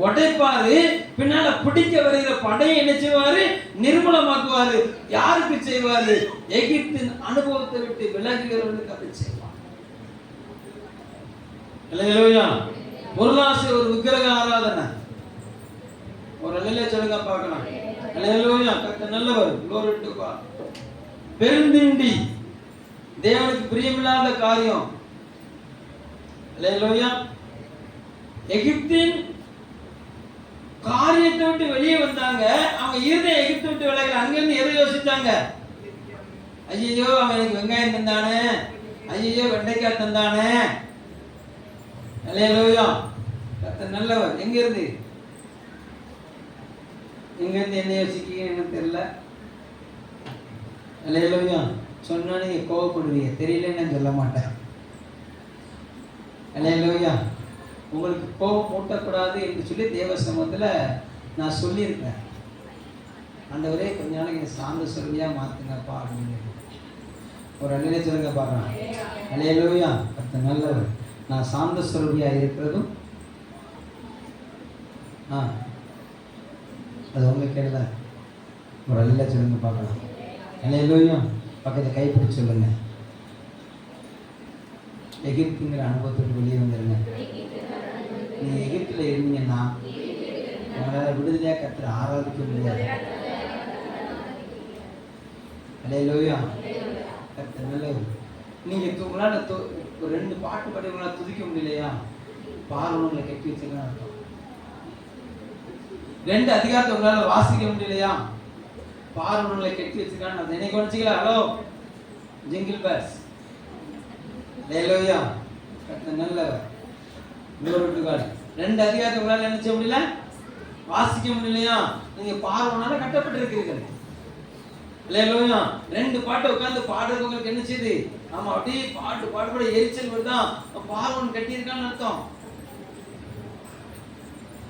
உடைப்பாரு. பின்னால பிடிக்க வருகிற படையை என்ன செய்வாரு? நிர்மூலமாக்குவாரு. யாருக்கு செய்வாரு? எகிப்தின் அனுபவத்தை விட்டு விலகுகிறவர்களுக்கு அதை செய்வார். அல்லேலூயா. பொருளாசை ஒரு விக்கிரக ஆராதனை. ஒரு அல்லேலூயா சொல்லுங்க பார்க்கலாம். அல்லேலூயா. கர்த்தர் நல்லவர், glory to God. பெருந்திண்டி தேவனுக்கு பிரியமில்லாத காரியம். அல்லேலூயா. எகிப்தின் காரியத்தை விட்டு வெளியே வந்தாங்க. அவங்க இருதயம் எகிப்தை விட்டு விலகல. அங்கிருந்து எதை யோசிச்சாங்க? ஐயோ அவன் எனக்கு வெங்காயம் தந்தானே, ஐயோ வெண்டைக்காய் தந்தானே. அல்லேலூயா. கர்த்தர் நல்லவர். எங்க இருந்து என்ன யோசிக்கீங்க எனக்கு தெரியல. அல்லேலூயா. சொன்னா நீங்க கோவப்படுவீங்க, தெரியலன்னு சொல்ல மாட்டேன். அல்லேலூயா. உங்களுக்கு கோபம் மூட்டக்கூடாது என்று சொல்லி தேவ சமூகத்துல நான் சொல்லியிருக்கேன். ஆண்டவரே கொஞ்ச நாளைக்கு எனக்கு சாந்த சொல்லியா மாத்துங்கப்பா அப்படின்னு. ஒரு அல்லேலூயா சொல்லுங்க பார்க்கலாம். அல்லேலூயா. கர்த்தர் நல்லவர். நான் சாந்த சொல்லியா இருக்கிறதும் அது உங்களுக்கு கேட்கல. ஒரு அல்லேலூயா சொல்லுங்க பார்க்கலாம். அல்லேலூயா. பக்கத்தை கைப்பிடிச்சு சொல்லுங்க. எகிப்துங்கிற அனுபவத்துக்கு வெளியே வந்துருங்க. நீங்க எகிப்துல இருந்தீங்கன்னா உங்களால் விடுதலையா கர்த்தரை ஆராதிக்க முடியாது. அல்லேலூயா. கர்த்தர் நல்லவர். நீங்க உங்களால ஒரு 2 பாட்டு பாடி உங்களால் துதிக்க முடியலையா? பார்வோனை கட்டி வச்சிருக்கான்னு அர்த்தம். 2 அதிகாரத்தை உங்களால வாசிக்க முடியலையா? பார்வோனை கட்டி வச்சிருக்கான்னு அதை என்னைக்கு கவனிச்சிங்களா? Hello jingle bells. அல்லேலூயா. கர்த்தர் நல்லவர், glory to God. 2 அதிகாரத்தை உங்களால என்ன செய்ய முடியல? வாசிக்க முடியலையா? நீங்க பார்வோனால கட்டப்பட்டிருக்கிறீர்கள். அல்லேலூயா. 2 பாட்டை உட்கார்ந்து பாடுறது உங்களுக்கு என்ன செய்யுது? ஆமா, அப்படியே பாட்டு பாடுபட எரிச்சல் வருதான். பார்வோன் கட்டி இருக்கான்னு அர்த்தம்.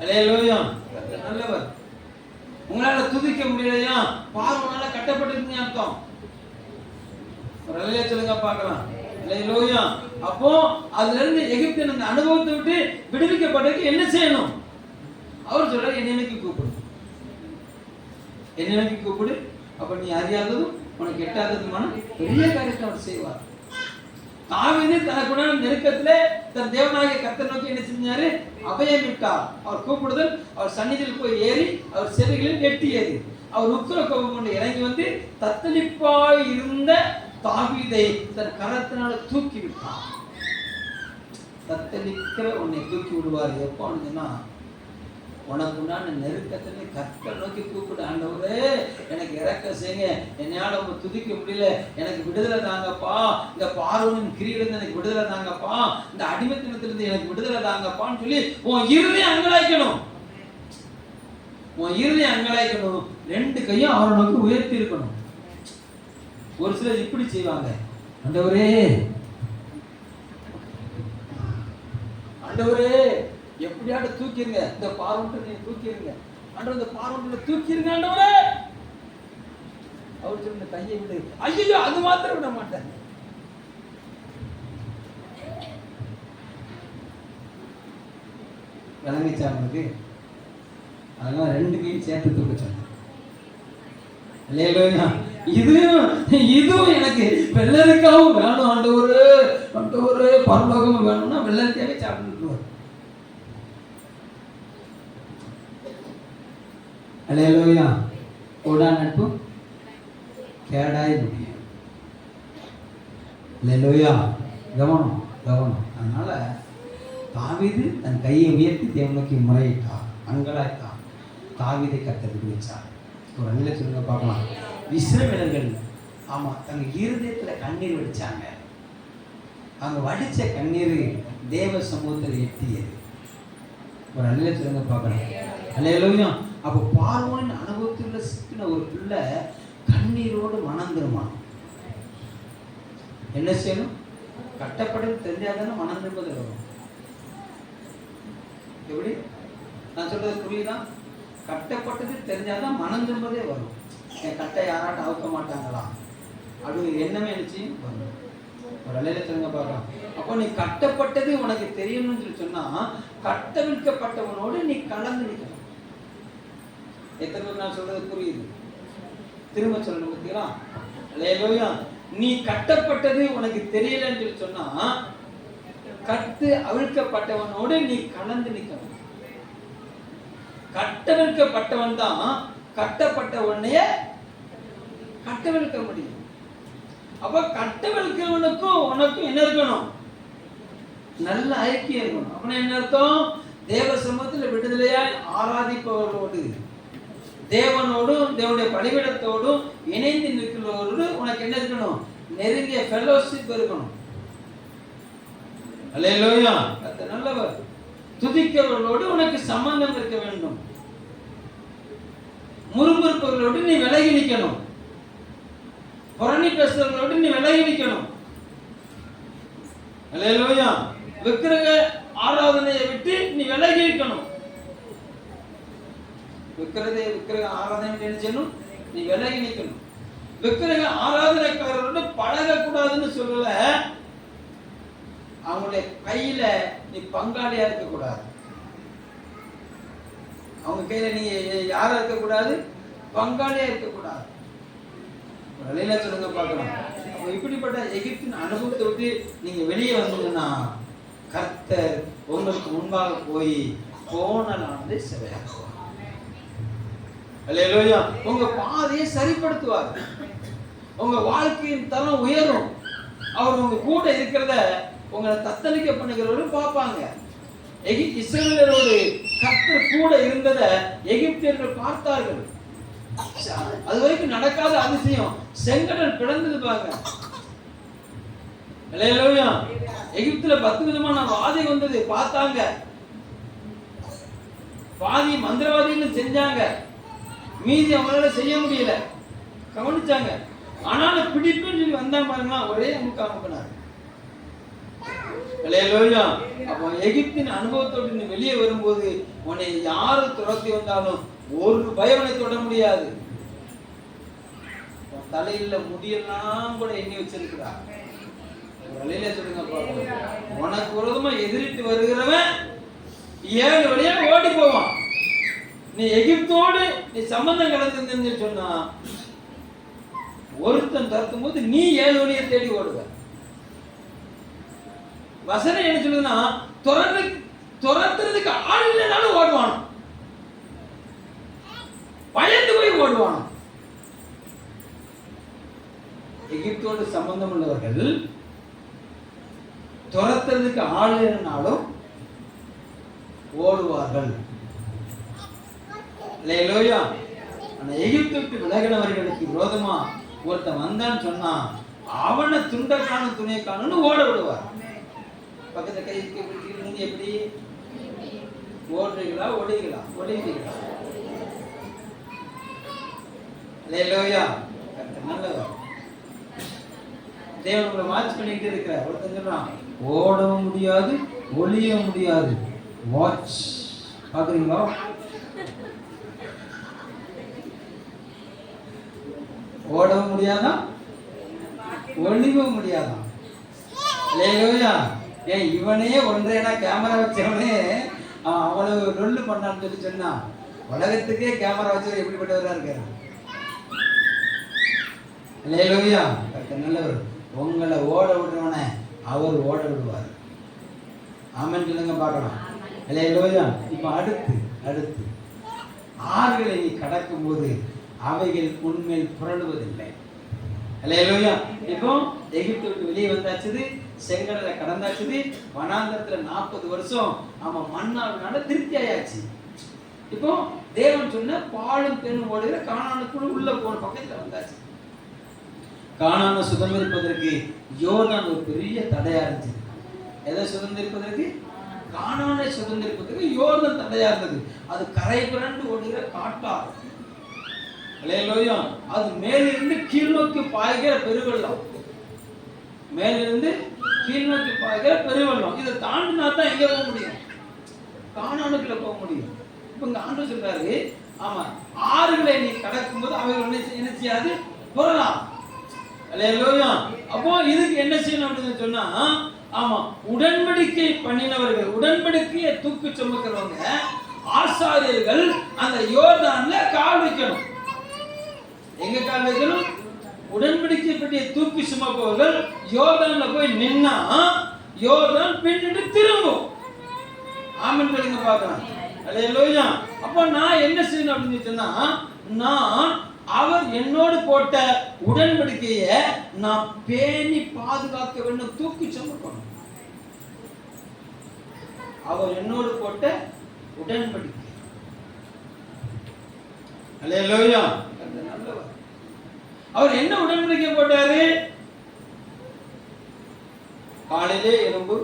அல்லேலூயா. கர்த்தர் நல்லவர். உங்களால துதிக்க முடியலையா? பார்வோனால கட்டப்பட்டிருக்கீங்க அர்த்தம். ஒரு அல்லேலூயா சொல்லுங்க பார்க்கலாம். அல்லேலூயா. அப்போ அதுல இருந்து எகிப்தின் அந்த அனுபவத்தை விட்டு விடுவிக்கப்பட்டதுக்கு என்ன செய்யணும்? அவர் சொல்றாரு, என்னை நோக்கி கூப்பிடு, என்னை நோக்கி கூப்பிடு. அப்ப நீ அறியாததும் உனக்கு எட்டாததுமான பெரிய காரியத்தை அவர் செய்வார். தாவீது தனக்குண்டான நெருக்கத்திலே தன் தேவனாகிய கர்த்தரை நோக்கி என்ன செஞ்சாரு? அபயம் விட்டார். அவர் கூப்பிடுதல், அவர் சந்நிதியில் போய் ஏறி அவர் செவிகளில் எட்டியது. அவர் உக்கிர கோபம் கொண்டு இறங்கி வந்து தத்தளிப்பாய் இருந்த தாவீதை தன் கரத்தினால தூக்கி விட்டார். தத்தளிக்கிற உன்னை தூக்கி விடுவார் எப்போன்னா, உனக்கு உண்டான நெருக்கத்திலே கர்த்தரை நோக்கி கூப்பிடு. ஆண்டவரே எனக்கு இறக்க இறக்க செய்யுங்க, என்னையால உங்க துதிக்க முடியல, எனக்கு விடுதலை தாங்கப்பா, இந்த பார்வோனின் கிரீடத்துல எனக்கு விடுதலை தாங்கப்பா, இந்த அடிமைத்தனத்திலிருந்து எனக்கு விடுதலை தாங்கப்பான்னு சொல்லி உன் இருதயம் அங்கலாய்க்கணும். உன் இருதயம் அங்கலாய்க்கணும். 2 கையும் அவரை நோக்கி உயர்த்தி இருக்கணும். ஒரு சிலர் இப்படி செய்வாங்க, ஆண்டவரே ஆண்டவரே எப்படியாவது தூக்கிருங்க, இந்த பார்வோன்ட்ட நீ தூக்கிருங்க ஆண்டவர், இந்த பார்வோன்ட்ட தூக்கிருங்க ஆண்டவரே. அவர் சொன்ன கையை விடு. ஐயோ, அது மாத்திரம் விட மாட்டேன். விளங்கிச்சாங்களுக்கு அதெல்லாம் 2 கையும் சேர்த்து தூக்க சொன்னேன். இதுவும் எனக்கு வெள்ளரிக்காவும் வேணும் ஆண்டவரே, ஆண்டவரே பரலோகமும் வேணும்னா வெள்ளரிக்காவே சாப்பிட்டுருவார். அல்லேலூயா. கூடா நட்பு கேடாய் முடியும். அல்லேலூயா. கவனம் கவனம். அதனால தாவீது தன் கையை உயர்த்தி தேவனுக்கு முறையிட்டார், அங்கலாய்த்தான். தாவீதை கர்த்தர் விடுவிச்சார். ஒரு அண்ணில சொல்லுங்க பார்க்கலாம். இஸ்ரவேலர்கள் தங்க இருதயத்துல கண்ணீர் வடிச்சாங்க. அவங்க வடிச்ச கண்ணீர் தேவ சமூகத்தில் எட்டியது. ஒரு அண்ணில சொல்லுங்க பார்க்கலாம். அல்லேலூயா. அப்போ பார்வோனின் அனுபவத்தில் சிக்கின ஒரு பிள்ளை கண்ணீரோடு மனம் திரும்பணும். என்ன செய்யணும்? கட்டப்படும் தெரிஞ்சாதானே மனம் திரும்பது வரும். எப்படி நான் சொல்றது புரியுதா? கட்டப்பட்டது தெரிஞ்சாதான் மனம் திரும்பதே வரும். என் கட்டை யாராட்டும் அவுக்க மாட்டாங்களா அப்படி எண்ணமே நிச்சயம் வரும். ஒரு அலையில சொல்லுங்க பார்க்கலாம். அப்போ நீ கட்டப்பட்டது உனக்கு தெரியணும்னு சொல்லி சொன்னா கட்டவிழ்க்கப்பட்டவனோடு நீ கலந்து நிற்கணும். எத்தனை பேர் நான் சொல்றது புரியுது? திரும்ப சொல்லணும் பார்த்தீங்களா? அல்லேலூயா. நீ கட்டப்பட்டது உனக்கு தெரியலன்னு சொல்லி சொன்னா கட்டு அவிழ்க்கப்பட்டவனோடு நீ கலந்து நிற்கணும். கட்டவிழ்க்கப்பட்டவன் தான் கட்டப்பட்டவனைய கட்டவிழ்க்க முடியும். அப்ப கட்டவிழ்க்கிறவனுக்கும் உனக்கும் என்ன இருக்கணும்? நல்ல ஐக்கியம் இருக்கணும். அப்படின்னா என்ன அர்த்தம்? தேவ சமூகத்தில் விடுதலையாய் ஆராதிப்பவர்களோடு, தேவனோடும் தேவனுடைய பலிபீடத்தோடும் இணைந்து நிற்கிறவரோடு உனக்கு என்ன இருக்கணும்? நெருங்கிய ஃபெலோஷிப் இருக்கணும். அல்லேலூயா. கர்த்தர் நல்லவர். துதிக்கிறவர்களோடு உனக்கு சம்பந்தம் இருக்க வேண்டும். முறுமுறுப்பவர்களோடு நீ விலகி நிற்கணும். புரணி பேசுறவர்களோடு நீ விலகி நிற்கணும். அல்லேலூயா. விக்கிரக ஆராதனையை விட்டு நீ விலகி இருக்கணும். விக்கிரக ஆராதனை செய்யணும், நீ விலகி நிற்கணும். விக்கிரக ஆராதனைக்காரரோடு பழகக்கூடாதுன்னு சொல்லல, அவங்களுடைய கையில நீ பங்காளியா இருக்க கூடாது. அவங்க கையில நீ யாரா இருக்க கூடாது? பங்காளியா இருக்க கூடாது. வழியில சொல்லுங்க பார்க்கலாம். இப்படிப்பட்ட எகிப்தின் அனுபவத்தை விட்டு நீங்க வெளியே வந்தீங்கன்னா கர்த்தர் உங்களுக்கு முன்பாக போய் கோணலானதை செவையாக்குவார். அல்லேலூயா. உங்க பாதையை சரிப்படுத்துவார். உங்க வாழ்க்கையின் தரம் உயரும். அவர் உங்க கூட இருக்கிறத உங்களை தத்தளிக்க பண்ணுகிறவரும் பார்ப்பாங்க. இஸ்ரவேலரோடு கர்த்தர் கூட இருந்ததை எகிப்தியர்கள் பார்த்தார்கள். அது வரைக்கும் நடக்காத அதிசயம், செங்கடல் பிளந்தது பாருங்க. அல்லேலூயா. எகிப்துல 10 விதமான வாதை வந்தது பார்த்தாங்க. பாதி மந்திரவாதிகள் செஞ்சாங்க, மீதி அவங்களால செய்ய முடியல, கவனிச்சாங்க. ஆனாலும் பிடிப்புன்னு சொல்லி வந்தா பாருங்க, ஒரே அமுக்கினார். அல்லேலூயா. அப்போ எகிப்தின் அனுபவத்தோடு நீ வெளியே வரும்போது உன்னை யாரு துரத்தி வந்தாலும் ஒரு பயவனை தொட முடியாது. தலையில முடியெல்லாம் கூட எண்ணி வச்சிருக்கிறார். வழியில சொல்லுங்க பாருங்க. உனக்கு விரோதமா எதிரிட்டு வருகிறவன் 7 வழியா ஓடி போவான். நீ எகிப்தோடு நீ சம்பந்தம் கலந்து சொன்னா ஒருத்தன் தரத்தும் போது நீ 7 வழியை தேடி ஓடுவ. வசனம் என்ன சொல்லுதுன்னா, துரத்துறதுக்கு ஆள் இல்லைனாலும் ஓடுவான், பயந்து போய் ஓடுவான். எகிப்தோடு சம்பந்தம் உள்ளவர்கள் துரத்துறதுக்கு ஆள் இல்லைனாலும் ஓடுவார்கள். அல்லேலூயா. ஆனா எகிப்து விட்டு விலகினவர்களுக்கு விரோதமா ஒருத்தன் வந்தான்னு சொன்னா அவனை துண்டக்கான துணைக்கானு ஓட விடுவார். பக்கத்துல கைக்கு எப்படி ஓடுறீங்களா ஒடுகிறீங்களா? ஒடுகிறீங்களா? அல்லேலூயா. நல்லவர். தேவன் உங்களை வாட்ச் பண்ணிட்டு இருக்கிறார். ஒருத்தன் சொல்றான் ஓடவும் முடியாது ஒளிய முடியாது. வாட்ச் பாக்குறீங்களா? ஓடவும் முடியாதான் ஒளிவும் முடியாதான். அல்லேலூயா. ஏன் இவனே ஒன்றேனா கேமரா வச்சவனே அவ்வளவு ரொல்லு பண்ணான்னு சொல்லி சொன்னா உலகத்துக்கே கேமரா வச்சவர் எப்படிப்பட்டவரா இருக்காரு? அல்லேலூயா. நல்லவர். உங்களை ஓட விடுறவன அவர் ஓட விடுவார். ஆமென் சொல்லுங்க பார்க்கலாம். அல்லேலூயா. இப்ப அடுத்து ஆறுகளை நீ கடக்கும் போது அவைகள் உண்மையில் புரளுவதில்லை. அல்லேலூயா. இப்போ எகிப்து விட்டு வெளியே வந்தாச்சுது, செங்கடலை கடந்தாச்சுது, வனாந்தரத்துல 40 வருஷம் மண்ணாவினால திருப்தி ஆயாச்சு. இப்போ தேவன் சொன்ன பாலும் பெண்ணும் ஓடுகிற கானானுக்குள்ள உள்ள போன பக்கத்துல வந்தாச்சு. கானானை சுதந்திரிப்பதற்கு யோர்தான் ஒரு பெரிய தடையா இருந்துச்சு. எதை சுதந்திரிப்பதற்கு? கானானை சுதந்திரிப்பதற்கு யோர்தான் தடையா இருந்தது. அது கரை புரண்டு ஓடுகிற காட்டார். அல்லேலூயா. அது மேலிருந்து கீழ் நோக்கி பாய்கிற பெருவெள்ளம். மேலிருந்து கீழ் நோக்கி பாய்கிற பெருவெள்ளம். இதை தாண்டினா தான் எங்க போக முடியும்? கானானுக்குள்ள போக முடியும். இப்ப இங்க ஆண்டவர் சொல்றாரு, ஆமா ஆறுகளை நீ கடக்கும் போது அவைகள் என்ன செய்யாது? புரலாம். அல்லேலூயா. அப்போ இதுக்கு என்ன செய்யணும் அப்படின்னு சொன்னா, ஆமா உடன்படிக்கை பண்ணினவர்கள், உடன்படிக்கையை தூக்கு சுமக்கிறவங்க, ஆசாரியர்கள் அந்த யோர்தான்ல கால் வைக்கணும். எங்க கால் வைக்கணும்? உடன்படிக்கை பற்றிய தூக்கி சுமப்பவர்கள் யோர்தான்ல போய் நின்னா யோர்தான் பின்னிட்டு திரும்பும். ஆமென் சொல்லுங்க பார்க்கலாம். அல்லேலூயா. அப்போ நான் என்ன செய்யணும் அப்படின்னு சொன்னா, நான் அவர் என்னோடு போட்ட உடன்படிக்கையை நான் பேணி பாதுகாக்க வேண்டும், தூக்கி சுமக்கணும். அவர் என்னோடு போட்ட உடன்படிக்கை. அல்லேலூயா. நல்லவர். அவர் என்ன உடன்படிக்கை போட்டாரு? காலையிலே எலும்பு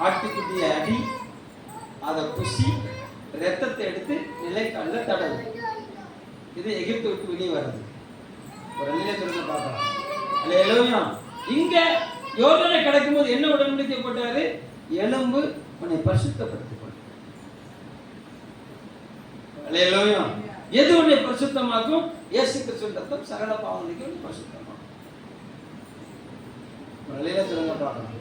ஆட்டுக்குட்டிய அடி, அதை குசி ரத்தத்தை எடுத்து நிலைக்காலில் தடவு. இது எகிப்து விட்டு வெளியே வர்றது. ஒரு நிலை சொல்லுங்க பார்க்கலாம். அல்லேலூயா. இங்க யோர்தானை கடக்கும் போது என்ன உடன்படிக்கை போட்டாரு? எலும்பு உன்னை பரிசுத்தப்படுத்திக் கொள். அல்லேலூயா. எது உன்னை பரிசுத்தமாக்கும்? இயேசு கிறிஸ்துவின் ரத்தம் சகல பாவங்களுக்கு உன்னை பரிசுத்தமாக்கும். நிலையில சொல்லுங்க பார்க்கலாம்.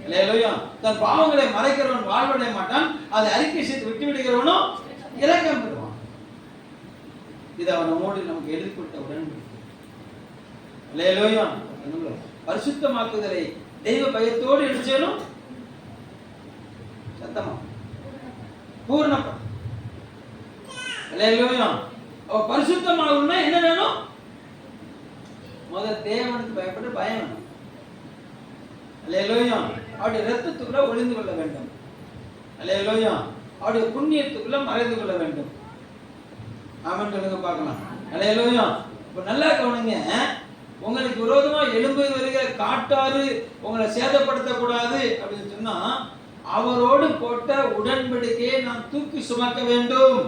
அல்லேலூயா. தன் பாவங்களை மறைக்கிறவன் வாழ்வடைய மாட்டான், அதை அறிக்கை செய்து விட்டு விடுகிறவனும் இரக்கம் பெறுவான். இது அவன் நம்மோடு நமக்கு எழுதி கொடுத்த உடன்படிக்கை. அல்லேலூயா. பரிசுத்தமாக்குதலை தெய்வ பயத்தோடு எடுச்சேனும் சத்தமா பூர்ணப்படும். அல்லேலூயா. அவ பரிசுத்தமாகணும்னா என்ன வேணும்? முதல் தேவனுக்கு பயப்பட பயம் வேணும். அல்லேலூயா. அவருடைய ரத்தத்துக்குள்ள ஒளிந்து கொள்ள வேண்டும். அல்லேலூயா. அவருடைய புண்ணியத்துக்குள்ள மறைந்து கொள்ள வேண்டும். ஆமென் சொல்லுங்க பார்க்கலாம். அல்லேலூயா. இப்ப நல்லா கவனிங்க. உங்களுக்கு விரோதமா எழும்பு வருகிற காட்டாறு உங்களை சேதப்படுத்த கூடாது அப்படின்னு சொன்னா, அவரோடு போட்ட உடன்படிக்கையை நாம் தூக்கி சுமக்க வேண்டும்.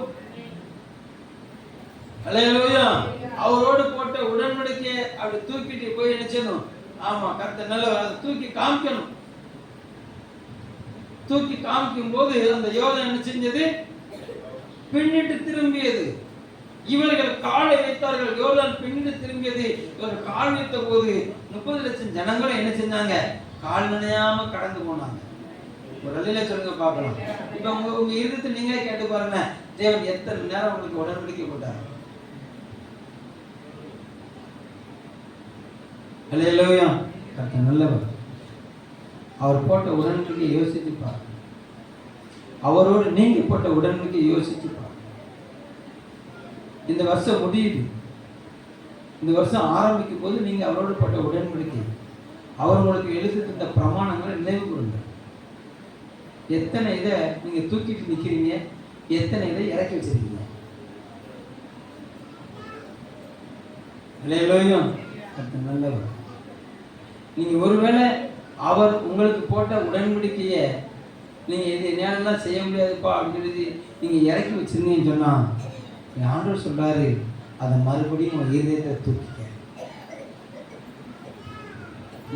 அல்லேலூயா. அவரோடு போட்ட உடன்படிக்கையை அப்படி தூக்கிட்டு போய் என்ன செய்யணும்? ஆமா கர்த்தர் நல்லவர். தூக்கி காமிக்கணும். தூக்கி காமிக்கும் போது அந்த யோர்தான் என்ன செஞ்சது? பின்னிட்டு திரும்பியது. இவர்கள் காலை வைத்தார்கள், யோர்தான் பின்னிட்டு திரும்பியது. இவர்கள் கால் வைத்த போது 30 லட்சம் ஜனங்களும் என்ன செஞ்சாங்க? கால் நனையாம கடந்து போனாங்க. ஒரு நிலையில சொல்லுங்க பார்க்கலாம். இப்ப உங்க இருதயத்தை நீங்களே கேட்டு பாருங்க, தேவன் எத்தனை நேரம் உங்களுக்கு உடன்படிக்கை போட்டார்? அல்லேலூயா. கர்த்தர் நல்லவர். அவர் போட்ட உடன்படிக்கையை யோசித்து பாருங்க. அவரோடு நீங்க போட்ட உடன்படிக்கையை யோசித்து பாருங்க. இந்த வருஷம் முடியுது. இந்த வருஷம் ஆரம்பிக்கும் போது நீங்க அவரோடு போட்ட உடன்படிக்கை, அவர் உங்களுக்கு எழுதி தந்த பிரமாணங்களை நினைவு கூறுங்க. எத்தனை இதை நீங்க தூக்கிட்டு நிக்கிறீங்க, எத்தனை இதை இறக்கி வச்சிருக்கீங்க? அல்லேலூயா. கர்த்தர் நல்லவர். நீங்க ஒருவேளை அவர் உங்களுக்கு போட்ட உடன்படிக்கையை நீங்க இது என்னாலலாம் செய்ய முடியாதுப்பா அப்படின்னு சொல்லி நீங்க இறக்கி வச்சிருந்தீங்கன்னு சொன்னா ஆண்டவர் சொல்றாரு, அதை மறுபடியும் உங்க இருதயத்தை தூக்கிக்க.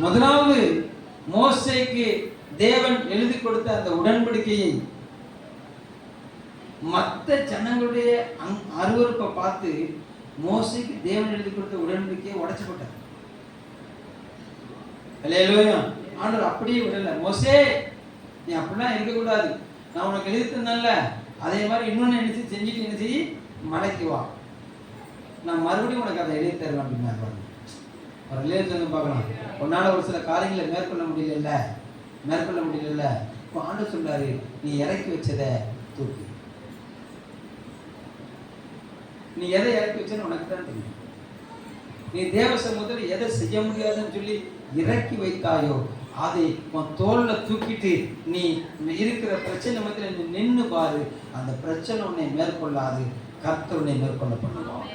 முதலாவது மோசேக்கு தேவன் எழுதி கொடுத்த அந்த உடன்படிக்கையை மற்ற ஜனங்களுடைய அருவருப்பை பார்த்து மோசேக்கு தேவன் எழுதி கொடுத்த உடன்படிக்கையை உடைச்சு போட்டார். அல்லேலூயா. ஆண்டவர் அப்படியே விடல, மோசே நீ அப்படிலாம் இருக்கக்கூடாது, நான் உனக்கு எழுதி தந்தேன்ல அதே மாதிரி இன்னொன்னு நினைச்சு செஞ்சுட்டு என்ன செய்ய, மலைக்கு வா, நான் மறுபடியும் உனக்கு அதை எழுதி தருவேன் அப்படின்னா ஒரு ரிலேஷன் பார்க்கலாம். உன்னால ஒரு சில காரியங்களை மேற்கொள்ள முடியல இப்போ ஆண்டவர் சொல்றாரு, நீ இறக்கி வச்சதை தூக்கி. நீ எதை இறக்கி வச்சேன்னு உனக்கு தான் தெரியும். நீ தேவ சமூகத்தில் எதை செய்ய முடியாதுன்னு சொல்லி இறக்கி வைத்தாயோ அதை உன் தோல்ல தூக்கிட்டு நீ இருக்கிற பிரச்சனை மத்தியில் நீ நின்று பாரு. அந்த பிரச்சனை உன்னை மேற்கொள்ளாது, கர்த்தர் உன்னை மேற்கொள்ள பண்ணுவான்.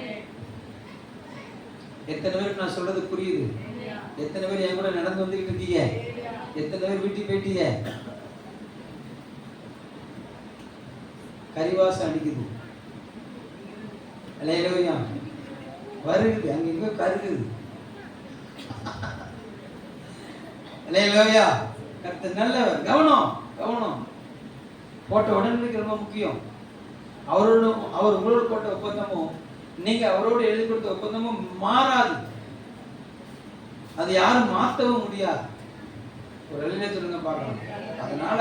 எத்தனை பேருக்கு நான் சொல்றது புரியுது? எத்தனை பேர் என் கூட நடந்து வந்துகிட்டு இருக்கீங்க? எத்தனை பேர் வீட்டுக்கு போயிட்டீங்க? கரிவாசம் அடிக்குது, அல்லேலூயா, வருகுது, அங்க இங்க கருகுது, அல்லேலூயா. கர்த்தர் நல்லவர். கவனம் போட்ட உடன்படிக்கை ரொம்ப முக்கியம். அவர் உங்களோட போட்ட ஒப்பந்தமும் நீங்க அவரோடு எழுதி கொடுத்த ஒப்பந்தமும் மாறாது. அது யாரும் மாற்றவும் முடியாது. ஒரு எழுதிய சொல்லுங்க பார்க்கலாம். அதனால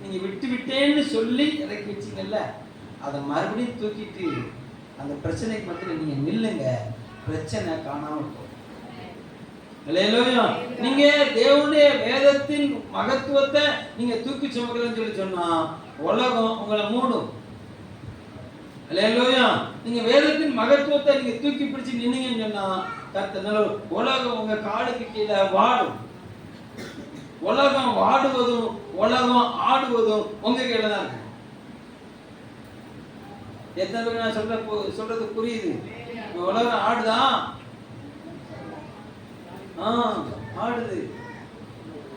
நீங்க விட்டேன்னு சொல்லி இறக்கி வச்சீங்கல்ல, அதை மறுபடியும் தூக்கிட்டு அந்த பிரச்சனைக்கு மத்தியில் நீங்க நில்லுங்க, பிரச்சனை காணாம போகும். அல்லேலூயா. நீங்க தேவனுடைய வேதத்தின் மகத்துவத்தை நீங்க தூக்கி சுமக்கிறேன்னு சொல்லி சொன்னா உலகம் உங்களை மூடும். அல்லேலூயா. நீங்க வேதத்தின் மகத்துவத்தை நீங்க தூக்கி பிடிச்சு நின்னீங்கன்னு சொன்னா கர்த்தர் உலகம் உங்க காலுக்கு கீழே வாடும். உலகம் வாடுவதும் உலகம் ஆடுவதும் உங்க கையில தான் இருக்கு. எத்தனை பேர் நான் சொல்றது புரியுது? உலகம் ஆடுதான்,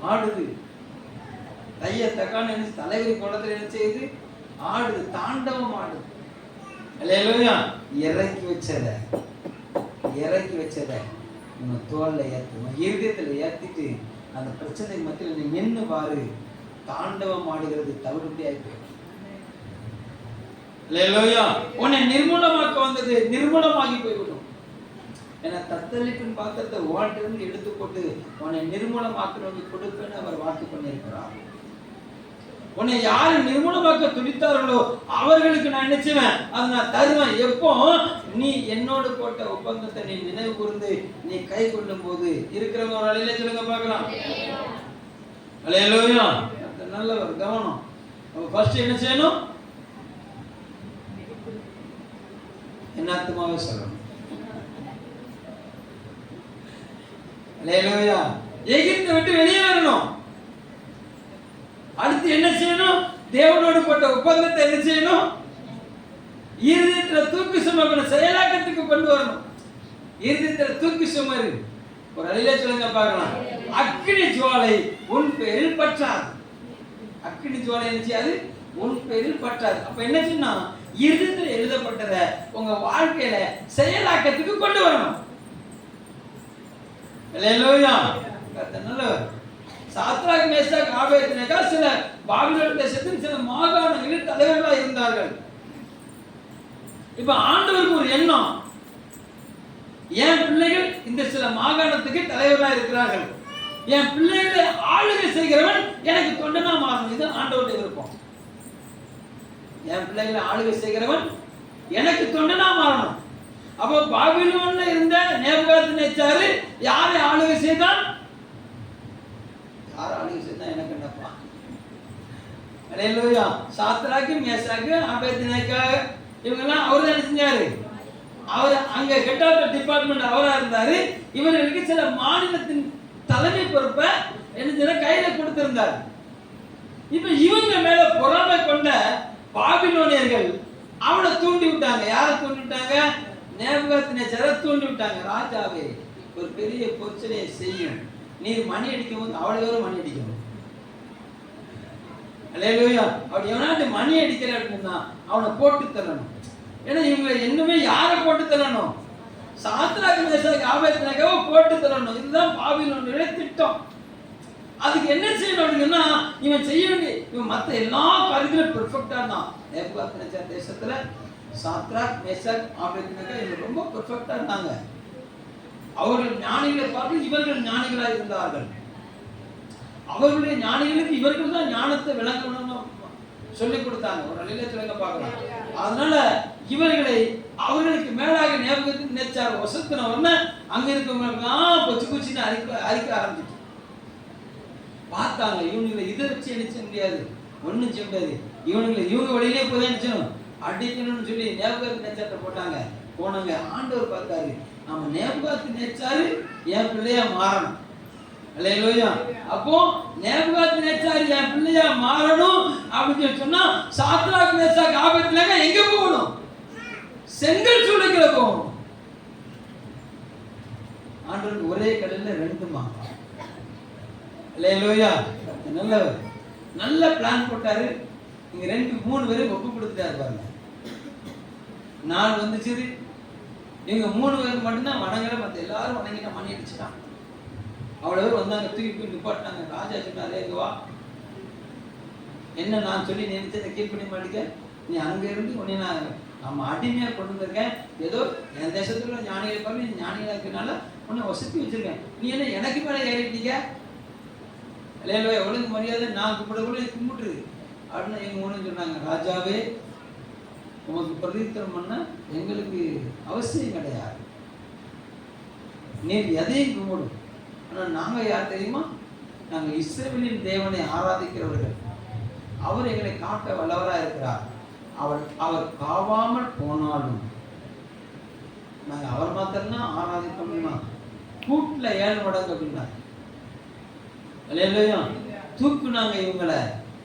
ஆடுது. தைய தக்கான தலைவரி குளத்துல என்ன செய்யுது? ஆடுது, தாண்டவம் ஆடுது. அல்லேலூயா. இறக்கி வச்சத உங்க தோல்ல ஏத்து, உங்க இருதயத்துல ஏத்திட்டு அந்த பிரச்சனை மத்தியில் நீ நின்று பாரு. தாண்டவம் ஆடுகிறது தவிடுபடியாகி போயிடும். அல்லேலூயா. உன்னை நிர்மூலமாக்க வந்தது நிர்மூலமாகி போய்விடும். ஏன்னா தத்தளிப்பின் பாத்திரத்தை வாழ்க்கையிலிருந்து எடுத்து போட்டு உன்னை நிர்மூலமாக்குறவங்க கொடுப்பேன்னு அவர் வாக்கு பண்ணியிருக்கிறார். உன்னை யாரு நிர்மூலமாக்க துடித்தார்களோ அவர்களுக்கு நான் நினைச்சுவேன், அதை நான் தருவேன். எப்போ நீ என்னோடு போட்ட ஒப்பந்தத்தை நீ நினைவு கூர்ந்து நீ கை கொள்ளும் போது. இருக்கிறவங்க ஒரு அலையில சொல்லுங்க பார்க்கலாம். அல்லேலூயா. நல்லவர். கவனம். ஃபர்ஸ்ட் என்ன செய்யணும்? என்ன ஆத்துமாவே சொல்லணும். அல்லேலூயா. எகிப்தை விட்டு வெளியே வரணும். அடுத்து என்ன செய்யணும்? தேவனோடு போட்ட ஒப்பந்தத்தை என்ன செய்யணும்? இருதயத்துல தூக்கி சுமக்கணும், செயலாக்கத்துக்கு கொண்டு வரணும். இருதயத்துல தூக்கி சுமரு. ஒரு அலையில சொல்லுங்க பார்க்கலாம். அக்கினி ஜுவாலை உன் பேரில் பற்றாது. அக்கினி ஜுவாலை என்ன செய்யாது? உன் பேரில் பற்றாது. அப்ப என்ன சொன்னா, இருதயத்துல எழுதப்பட்டதை உங்க வாழ்க்கையில செயலாக்கத்துக்கு கொண்டு வரணும். அல்லேலூயா. கர்த்தர் நல்லவர். சாத்ராக், மேஷாக், ஆபேத்நேகோ சில பாபிலோன் தேசத்தின் சில மாகாணங்களில் தலைவர்களாக இருந்தார்கள். இப்ப ஆண்டவருக்கு ஒரு எண்ணம், என் பிள்ளைகள் இந்த சில மாகாணத்துக்கு தலைவர்களாக இருக்கிறார்கள், என் பிள்ளைகளை ஆளுகை செய்கிறவன் எனக்கு தொண்டனா மாறணும். இது ஆண்டவருடைய விருப்பம். என் பிள்ளைகளை ஆளுகை செய்கிறவன் எனக்கு தொண்டனா மாறணும். அப்போ பாபிலோன்ல இருந்த நேபுகாத்நேச்சார் யாரை ஆளுகை செய்தான்? யார் ஆளுகை செய்தான்? எனக்கு என்னப்பா. அல்லேலூயா. சாத்ராக்கு, மேஷாக்கு, ஆபேத்நேகோ இவங்கெல்லாம் அவர் தான் செஞ்சாரு. அவர் அங்க ஹெட் ஆஃப் டிபார்ட்மெண்ட் அவரா இருந்தாரு. இவர்களுக்கு சில மாநிலத்தின் தலைமை பொறுப்பை என்ன கையில கொடுத்திருந்தார். இப்ப இவங்க மேல பொறாமை கொண்ட பாபிலோனியர்கள் அவனை தூண்டி விட்டாங்க. யாரை தூண்டி விட்டாங்க? நேபுகாத்நேச்சாரை தூண்டி விட்டாங்க. ராஜாவே, ஒரு பெரிய பிரச்சனையை செய்யும், நீர் மணி அடிக்கும் போது அவ்வளவு மணி அடிக்கணும். அல்லேலூயா. அப்படி எவனாட்டு மணி அடிக்கிற அப்படின்னா அவனை போட்டு தள்ளணும். ஏன்னா இவங்க இன்னுமே யாரை போட்டு தள்ளணும்? சாத்ராக் மேஷாக் ஆபேத்நேகோவை போட்டு தள்ளணும். இதுதான் பாபிலோனுடைய திட்டம். அதுக்கு என்ன செய்யணும் அப்படின்னா, இவன் செய்ய வேண்டிய இவன் மற்ற எல்லா காரியத்திலும் பெர்ஃபெக்டா இருந்தான். நேபுகாத்நேச்சார் தேசத்துல சாத்ராக் மேஷாக் ஆபேத்நேகோ இவங்க ரொம்ப பெர்ஃபெக்டா இருந்தாங்க. அவர்கள் ஞானிகளை பார்த்து இவர்கள் ஞானிகளாக இருந்தார்கள். அவர்களுடைய ஞானிகளுக்கு இவர்கள் தான் ஞானத்தை விளங்கணும்னு சொல்லிக் கொடுத்தாங்க. ஒரு நிலையில சொல்லுங்க பார்க்கலாம். அதனால இவர்களை அவர்களுக்கு மேலாக நேபுகாத்நேச்சார் வசத்தின உடனே அங்க இருக்கவங்க பொச்சு குச்சின்னு அரிக்க ஆரம்பிச்சு பார்த்தாங்க. இவங்களை இதை வச்சு அடிச்ச முடியாது, ஒன்றும் செய்ய முடியாது. இவங்க வழியிலே போய் அடிச்சணும், அடிக்கணும்னு சொல்லி நேபுகாத்நேச்சார்ட்ட போட்டாங்க. போனாங்க. ஆண்டவர் பார்த்தாரு, நம்ம நேபுகாத்நேச்சார் என் பிள்ளையா மாறணும். அல்லேலூயா. அப்போ நேபுகாத்நேச்சார் என் பிள்ளையா மாறணும் அப்படின்னு சொன்னா சாத்ராக் மேஷாக் ஆபேத்நேகோ எங்க போகணும்? செங்கல் சூளைக்குள்ள போகணும். ஆண்டவருக்கு ஒரே கடல்ல ரெண்டு மாமா. அல்லேலூயா. நல்ல பிளான் போட்டாரு. இங்க 2-3 பேரும் ஒப்பு கொடுத்துட்டாரு பாருங்க. நாள் வந்துச்சு, இவங்க 3 பேருக்கு மட்டும்தான் வணங்கல, மற்ற எல்லாரும் வணங்கிட்ட மணி அடிச்சுட்டான். அவ்வளவு பேர் வந்தாங்க, தூக்கி போய் நிப்பாட்டினாங்க. ராஜா சொன்னாரு, இங்க வா, என்ன நான் சொல்லி நினைச்சதை கீழ் பண்ணி மாட்டேங்க, நீ அங்க இருந்து உன்னை நம்ம அடிமையா கொண்டு வந்திருக்கேன். ஏதோ என் தேசத்துல ஞானிகளை பார்த்து நீ ஞானிகளா இருக்கனால உன்னை வசதி வச்சிருக்கேன், நீ என்ன எனக்கு மேல ஏறிட்டீங்க? இல்லையா, ஒழுங்கு மரியாதை நான் கும்பிடக்குள்ள கும்பிட்டுரு அப்படின்னு எங்க ஒண்ணு சொன்னாங்க. ராஜாவே, உமக்கு பிரதித்திரம் பண்ண எங்களுக்கு அவசியம் கிடையாது, நீர் எதையும் கும்பிடும். ஆனால் நாங்கள் யார் தெரியுமா? நாங்கள் இஸ்ரவேலின் தேவனை ஆராதிக்கிறவர்கள். அவர் எங்களை காக்க வல்லவராக இருக்கிறார். அவர் காவாமல் போனாலும் நாங்கள் அவர் மாத்திரம்தான் ஆராதிப்போம்னா கூட்டில் 7 மடங்கு அப்படின்னா. அல்லேலூயா. தூக்குனாங்க இவங்களை.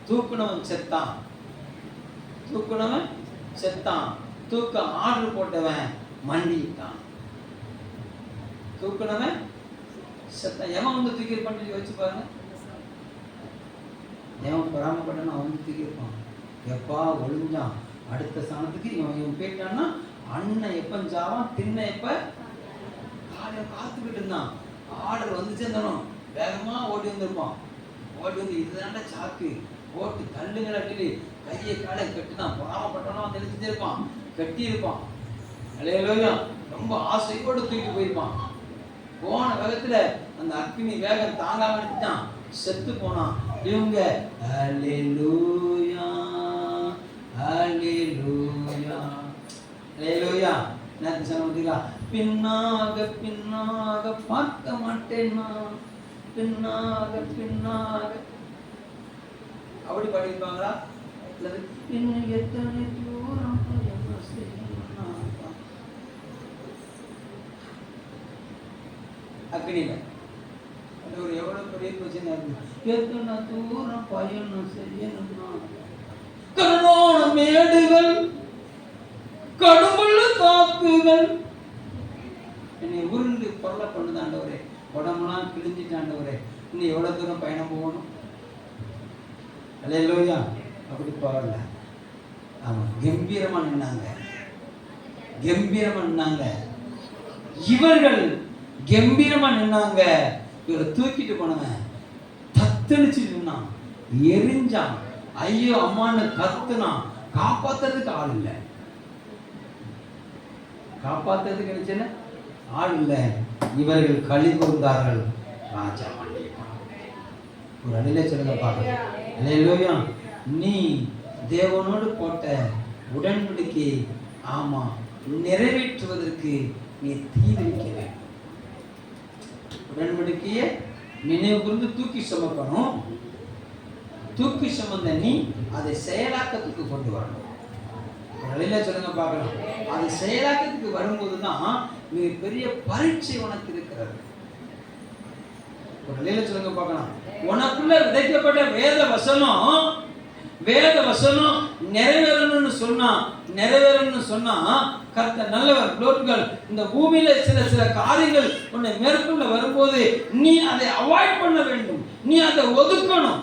தூக்குனவன் செத்தான். தூக்க ஆர்டர் போட்டவன் மண்டிட்டான். தூக்குனவன் செத்தான். எவன் வந்து தூக்கியிருப்பான்னு யோசிச்சு பாருங்க. எவன் பொறாமப்பட்டான் அவன் வந்து தூக்கியிருப்பான். எப்பா ஒளிஞ்சான் அடுத்த ஸ்தானத்துக்கு இவன் போயிட்டான்னா அண்ணன் எப்ப சாவான், தின்ன எப்ப காத்துக்கிட்டு இருந்தான். ஆர்டர் வந்து சேர்ந்தனும் வேகமா ஓடி வந்திருப்பான். ஓடி வந்து இதுதாண்ட சாக்கு ஓட்டு கல்லுங்களை அட்டி கையை காலை கட்டுதான். பொறாமப்பட்டவனா வந்து எழுதிட்டே இருப்பான், கட்டி இருப்பான். அல்லேலூயா. ரொம்ப ஆசையோடு தூக்கி போயிருப்பான். போன வேகத்துல அந்த அக்னி வேகம் தாங்காம எடுத்துட்டான், செத்து போனான். இவங்க அல்லேலூயா அல்லேலூயா அல்லேலூயா. நேத்து சொன்னீங்களா, பின்னாக பின்னாக பார்க்க மாட்டேன்னா, பின்னாக பின்னாக அப்படி பாடியிருப்பாங்களா? இன்னும் எத்தனை தூரம் அக்னியில ஒரு எவ்வளவு பெரிய பிரச்சனை இருக்கு. எத்தனை தூரம் பயணம் செய்யணும்னா கருணான மேடுகள் கடுமுள்ள காப்புகள் என்னை உருண்டு கொல்ல பண்ணுதாண்டவரே, உடம்புலாம் கிழிஞ்சிட்டாண்டவரே, இன்னும் எவ்வளவு தூரம் பயணம் போகணும்? அல்லேலூயா. அப்படி போகல. ஆமா, கம்பீரமா நின்னாங்க. இவர்கள் கம்பீரமா நின்னாங்க. இவரை தூக்கிட்டு போனவன் தத்தளிச்சு நின்னான், எரிஞ்சான், ஐயோ அம்மான்னு கத்துனான். காப்பாத்துறதுக்கு ஆள் இல்லை. காப்பாத்துறதுக்கு நினைச்சல ஆள் இல்லை. இவர்கள் களி கூர்ந்தார்கள். ராஜா ஒரு அணில சொல்லுங்க பார்க்கலாம். அல்லேலூயா. நீ தேவனோடு போட்ட உடன்படிக்கை ஆமா நிறைவேற்றுவதற்கு நீ தீவிரிக்க வேண்டும். உடன்படிக்கையை நினைவு கூர்ந்து தூக்கி சுமக்கணும். தூக்கி சுமந்த நீ அதை செயலாக்கத்துக்கு கொண்டு வரணும். நிலையில சொல்லுங்க பார்க்கலாம். அது செயலாக்கத்துக்கு வரும்போதுதான் மிக பெரிய பரீட்சை உனக்கு இருக்கிறது. ஒரு நிலையில சொல்லுங்க பார்க்கலாம். உனக்குள்ள விதைக்கப்பட்ட வேத வசனம் வேத வசனம் நிறைவேறணும்னு சொன்னா கர்த்தர் நல்லவர். குளோரிகள், இந்த பூமியில சில காரியங்கள் உன்னை மேற்கொள்ள வரும்போது நீ அதை அவாய்ட் பண்ண வேண்டும். நீ அதை ஒதுக்கணும்.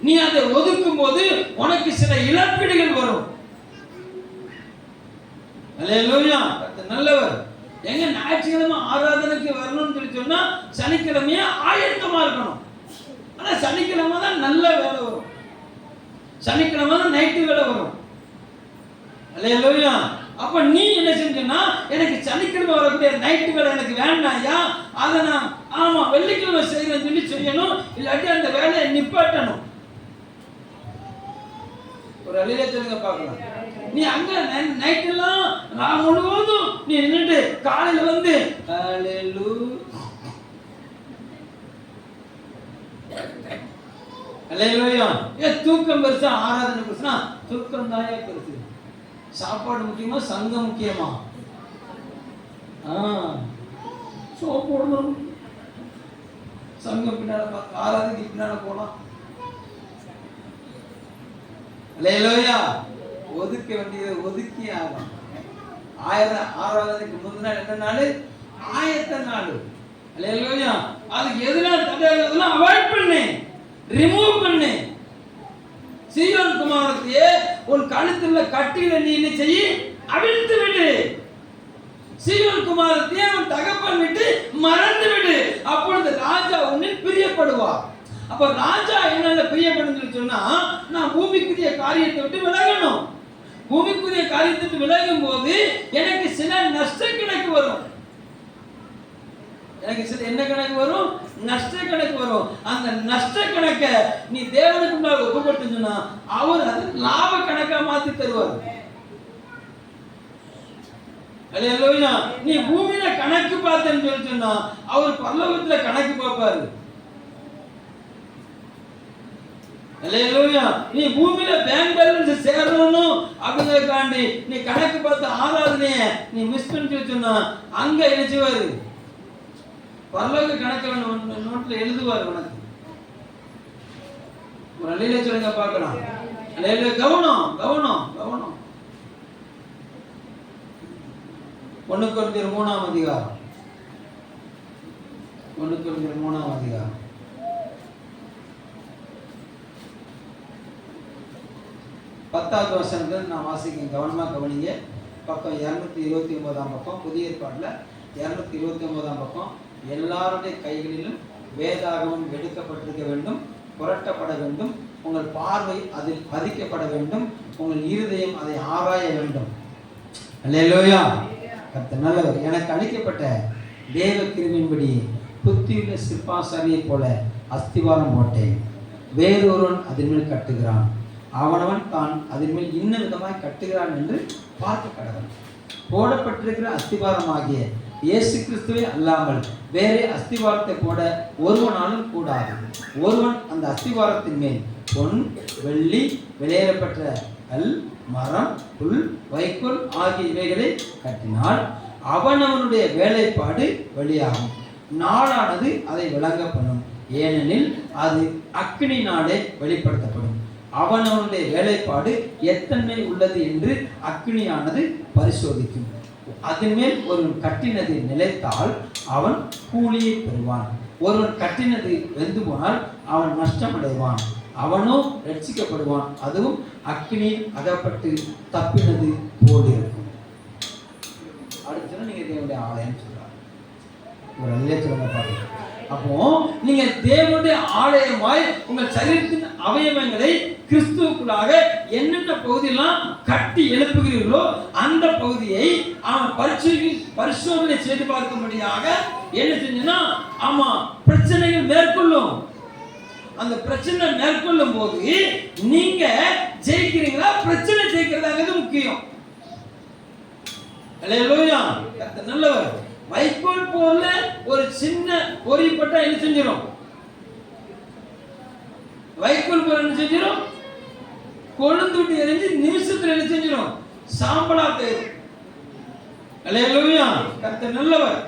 நீ அதை ஒதுக்கும் போது உனக்கு சில இழப்பீடுகள் வரும். அல்லேலூயா. கர்த்தர் நல்லவர். எங்க ஞாயிற்றுக்கிழமை ஆராதனைக்கு வரணும்னு சொல்லி சொன்னா சனிக்கிழமையே ஆயத்தமா இருக்கணும். ஆனா சனிக்கிழமை தான் நல்ல வேலை வரும். சனிக்கிழமை தான் நைட்டு வேலை வரும். அல்லேலூயா. அப்ப நீ என்ன செஞ்சனா, எனக்கு சனிக்கிழமை வரக்கூடிய நைட்டு வேலை எனக்கு வேண்டாயா, அதை நான் வெள்ளிக்கிழமை செய்யறேன்னு சொல்லி செய்யணும். இல்லாட்டி அந்த வேலையை நிப்பாட்டணும். ஒரு அழில சொல்லுங்க பார்க்கலாம். நீ அங்க நைட்டெல்லாம் நான் முழுவதும் நீ நின்றுட்டு காலையில வந்து அல்லேலூயா. தூக்கம் பெருசா, ஆராதனை பெருசா? தூக்கம் தாயா பெருசு. சாப்பாடு முக்கியமா, சங்கம் முக்கியமா? போடணும். சங்கம் பின்னால ஆராதனைக்கு பின்னால போலாம். அல்லேலூயா. ஒதுக்க வேண்டியதை ஒதுக்கி ஆகும். ஆராதனைக்கு முந்தின நாள் என்ன நாள்? ஆயத்த நாள். அல்லேலூயா. அதுக்கு எதெல்லாம் தடையாகிறதெல்லாம் அவாய்ட் பண்ணு, ரிமூவ் பண்ணு. சீயோன் குமாரத்தையே உன் கழுத்துல கட்டில நீ என்ன செய்ய? அவிழ்த்து விடு. சீயோன் குமாரத்தையே உன் தகப்பன் விட்டு மறந்து விடு. அப்பொழுது ராஜா உன்னில் பிரியப்படுவார். அப்ப ராஜா என்னால பிரியப்படுன்னு சொன்னா, நான் பூமிக்குரிய காரியத்தை விட்டு விலகணும். பூமிக்குரிய காரியத்தை விட்டு விலகும் போது எனக்கு சில நஷ்ட கணக்கு வரும். எனக்கு சில என்ன கணக்கு வரும்? நஷ்ட கணக்கு வரும். அந்த நஷ்ட கணக்கை நீ தேவனுக்கு முன்னால் ஒப்புக்கொடுத்து சொன்னா அவர் அது லாப கணக்கா மாத்தி தருவார். அல்லேலூயா. நீ பூமியில கணக்கு பார்த்தேன்னு சொல்லி சொன்னா அவர் பரலோகத்துல கணக்கு பார்ப்பாரு. அல்லேலூயா. நீ பூமியில பேங்க் பேலன்ஸ் சேரணும் அப்படிங்கறதுக்காண்டி நீ கணக்கு பார்த்து ஆராதனைய நீ மிஸ் பண்ணி சொன்னா அங்க எழுச்சுவாரு. பரலோக கணக்கு நோட்ல எழுதுவார் உனக்கு. ஒரு அழில சொல்லுங்க பார்க்கலாம். அல்லேலூயா. கவனம் கவனம் கவனம். 1 கொரிந்தியர் 3ஆம் அதிகாரம். 1 கொரிந்தியர் 3ஆம் அதிகாரம் 10வது வசனத்தை நான் வாசிக்கிறேன். கவனமா கவனிங்க. பக்கம் 229ஆம் பக்கம். புதிய ஏற்பாட்டுல 229ஆம் பக்கம். எல்லாருடைய கைகளிலும் வேதாகமம் எடுக்கப்பட்டிருக்க வேண்டும், புரட்டப்பட வேண்டும். உங்கள் பார்வை அதில் பதிக்கப்பட வேண்டும். உங்கள் இருதயம் அதை ஆராய வேண்டும். அல்லேலூயா. கர்த்தர் நல்லவர். எனக்கு அளிக்கப்பட்ட தேவ கிருபையின்படி புத்தியுள்ள சிற்பாசாரியை போல அஸ்திவாரம் போட்டேன். வேறொருவன் அதன் மேல் கட்டுகிறான். அவனவன் தான் அதன் மேல் இன்ன விதமாய் கட்டுகிறான் என்று பார்க்க கடவன். போடப்பட்டிருக்கிற அஸ்திவாரமாகிய இயேசு கிறிஸ்துவை அல்லாமல் வேறே அஸ்திவாரத்தை போட ஒருவனாலும் கூடாது. ஒருவன் அந்த அஸ்திவாரத்தின் மேல் பொன், வெள்ளி, விலையேறப்பட்ட கல், மரம், புல், வைக்கோல் ஆகிய இவைகளை கட்டினால் அவனவனுடைய வேலைப்பாடு வெளியாகும். நாளானது அதை விளங்க பண்ணும். ஏனெனில் அது அக்கினியினாலே வெளிப்படுத்தப்படும். அவனவனுடைய வேலைப்பாடு எத்தன்மை உள்ளது என்று அக்கினியானது பரிசோதிக்கும். அதன் மேல் ஒருவன் கட்டினது நிலைத்தால் அவன் கூலியை பெறுவான். ஒருவன் கட்டினது வெந்து போனால் அவன் நஷ்டமடைவான். அவனோ ரட்சிக்கப்படுவான். அதுவும் அக்கினியில் அகப்பட்டு தப்பினது போல் இருக்கும். அடுத்து நீங்க தேவனுடைய ஆலயம் சொல்றாங்க. ஒரு நல்ல சொல்லுங்க பாருங்க. அப்போ நீங்க தேவனுடைய ஆலயமாய் உங்கள் சரீரத்தின் அவயவங்களை கிறிஸ்துவுக்குள்ளாக என்னென்ன பகுதியெல்லாம் கட்டி எழுப்புகிறீர்களோ அந்த பகுதியை அவன் பரிசோதனை செய்து பார்க்கும்படியாக என்ன செஞ்சா பிரச்சனைகள் மேற்கொள்ளும். அந்த பிரச்சனை மேற்கொள்ளும் போது நீங்க ஜெயிக்கிறீங்களா, பிரச்சனை ஜெயிக்கிறதாங்கிறது முக்கியம். அல்லேலூயா. கர்த்தர் நல்லவர். வைக்கோல் போல ஒரு சின்ன பொறிப்பட்டா என்ன செஞ்சிடும்? வைக்கோல் போல என்ன செஞ்சிடும்? கொழுந்து விட்டு எரிஞ்சு நிமிஷத்துல என்ன செஞ்சிடும்? சாம்பலா போயிடும். அல்லேலூயா. கர்த்தர் நல்லவர்.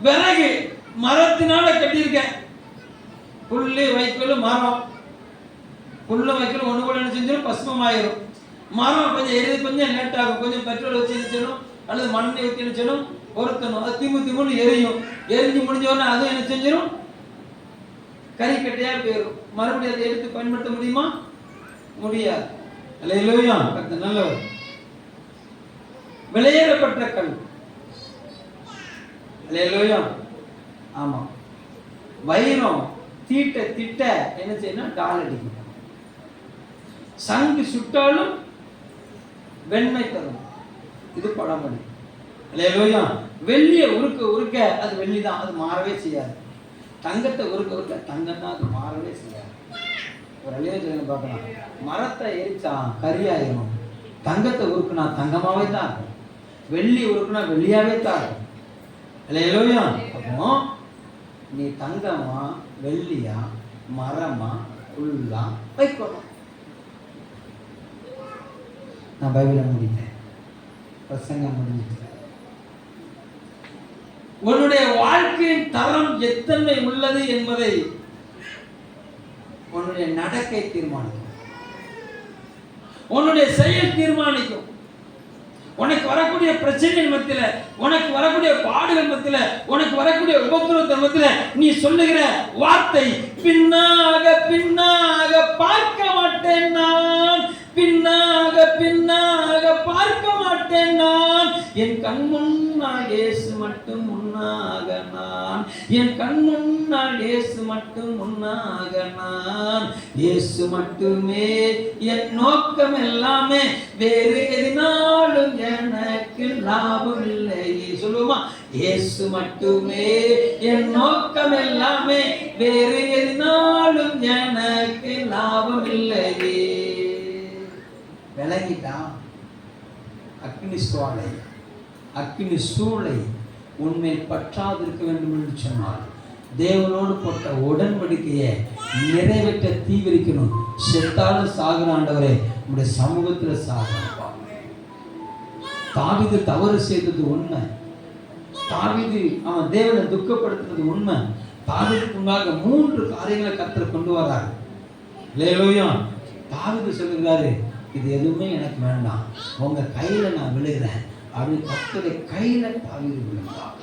விறகு மரத்தினால கட்டியிருக்க, புல்லு, வைக்கோல், மரம். புல்லும் வைக்கணும் ஒன்று கூட என்ன செஞ்சிடும், பசுமமாயிரும். மரம் கொஞ்சம் எரிது கொஞ்சம் லேட் ஆகும், கொஞ்சம் பெட்ரோல் வச்சு என்ன செய்யணும் அல்லது மண்ணை ஊற்றி என்ன செய்யணும் பொருத்தணும். அது திமுன்னு எரியும். எரிஞ்சு முடிஞ்ச உடனே அதுவும் என்ன செஞ்சிடும், கறிக்கட்டையா போயிடும். மறுபடியும் அதை எடுத்து பயன்படுத்த முடியுமா, முடியாது. அல்லேலூயா. கர்த்தர் நல்லவர். வெளியேறப்பட்ட கல். அல்லேலூயா. ஆமா, வைரம் தீட்ட திட்ட என்ன செய்யணும், டால் அடிக்கும். சங்கு சுட்டாலும் வெண்மை தரும். இது பழமொழி. அல்லேலூயா. வெள்ளியை உருக்க உருக்க அது வெள்ளி தான், அது மாறவே செய்யாது. தங்கத்தை உருக்க உருக்க தங்கம் தான், அது மாறவே செய்யாது. ஒரு அழிவு பார்க்கலாம், மரத்தை எரிச்சா கரியாயிரும், தங்கத்தை உருக்குனா தங்கமாவே தான் இருக்கும், வெள்ளி உருக்குனா வெள்ளியாவே தான் இருக்கும். அல்லேலூயா. அப்போ நீ தங்கமா வெள்ளியா மரமா புல்லா வைக்கணும். நான் பைபிளை முடித்தேன், பிரசங்கம் முடிஞ்சிட்டேன். உன்னுடைய வாழ்க்கையின் தரம் எத்தனை உள்ளது என்பதை உன்னுடைய நடக்கை தீர்மானிக்கும், உன்னுடைய செயல் தீர்மானிக்கும். உனக்கு வரக்கூடிய பிரச்சனைகள் மத்தியில, உனக்கு வரக்கூடிய பாடுகள் மத்தியில, உனக்கு வரக்கூடிய உபத்திரவத்தின் மத்தியில நீ சொல்லுகிற வார்த்தை, பின்னாக பின்னாக பார்க்க மாட்டேன் நான், பின்னாக பின்னாக பார்க்க மாட்டேன் நான், என் கண் முன்னால் இயேசு மட்டும் முன்னாக நான், என் கண் முன்னால் இயேசு மட்டும் முன்னாக நான், இயேசு மட்டுமே என் நோக்கம் எல்லாமே, வேறு எதினாலும் எனக்கு லாபம் இல்லை. சொல்லுவோமா, இயேசு மட்டுமே என் நோக்கம் எல்லாமே, வேறு எதினாலும் எனக்கு லாபம் இல்லையே. விளங்கிட்டான். அக்னி சுவாலை அக்னி சூளை உன்மேல் பற்றாது இருக்க வேண்டும் என்று சொன்னார். தேவனோடு போட்ட உடன்படிக்கையை நிறைவேற்ற தீவிரிக்கணும். செத்தாலும் சாகிற ஆண்டவரே உங்களுடைய சமூகத்தில் சாகணும். தாவீது தவறு செய்தது உண்மை, தாவீது அவன் தேவனை துக்கப்படுத்துறது உண்மை. தாவீதுக்கு முன்பாக 3 காரியங்களை கர்த்தர் கொண்டு வரார். அல்லேலூயா. தாவீது சொல்லுகிறாரு, இது எதுவுமே எனக்கு வேண்டாம், உங்க கையில நான் விழுகிறேன் அப்படின்னு கர்த்தருடைய கையில தாவீது விழுந்தார்.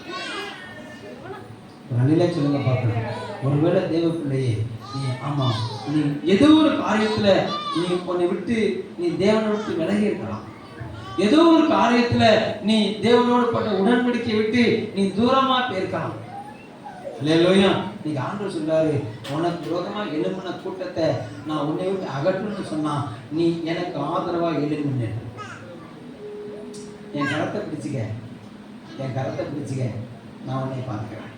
ஒரு அணில சொல்லுங்க பார்க்கலாம். ஒருவேளை தேவ பிள்ளையே நீ ஆமா நீ ஏதோ ஒரு காரியத்துல நீ உன்னை விட்டு நீ தேவனை விட்டு விலகி இருக்கலாம், ஏதோ ஒரு காரியத்துல நீ தேவனோடு பட்ட உடன்படிக்கை விட்டு நீ தூரமா போயிருக்கலாம். அல்லேலூயா. நீங்க ஆண்டவர் சொல்றாரு, உனக்கு விரோதமா எழும்பின கூட்டத்தை நான் உன்னை விட்டு அகற்றுன்னு சொன்னா நீ எனக்கு ஆதரவா எழும்புன்னு. என் கரத்தை பிடிச்சிக்க, என் கரத்தை பிடிச்சிக்க, நான் உன்னை பார்க்கிறேன்.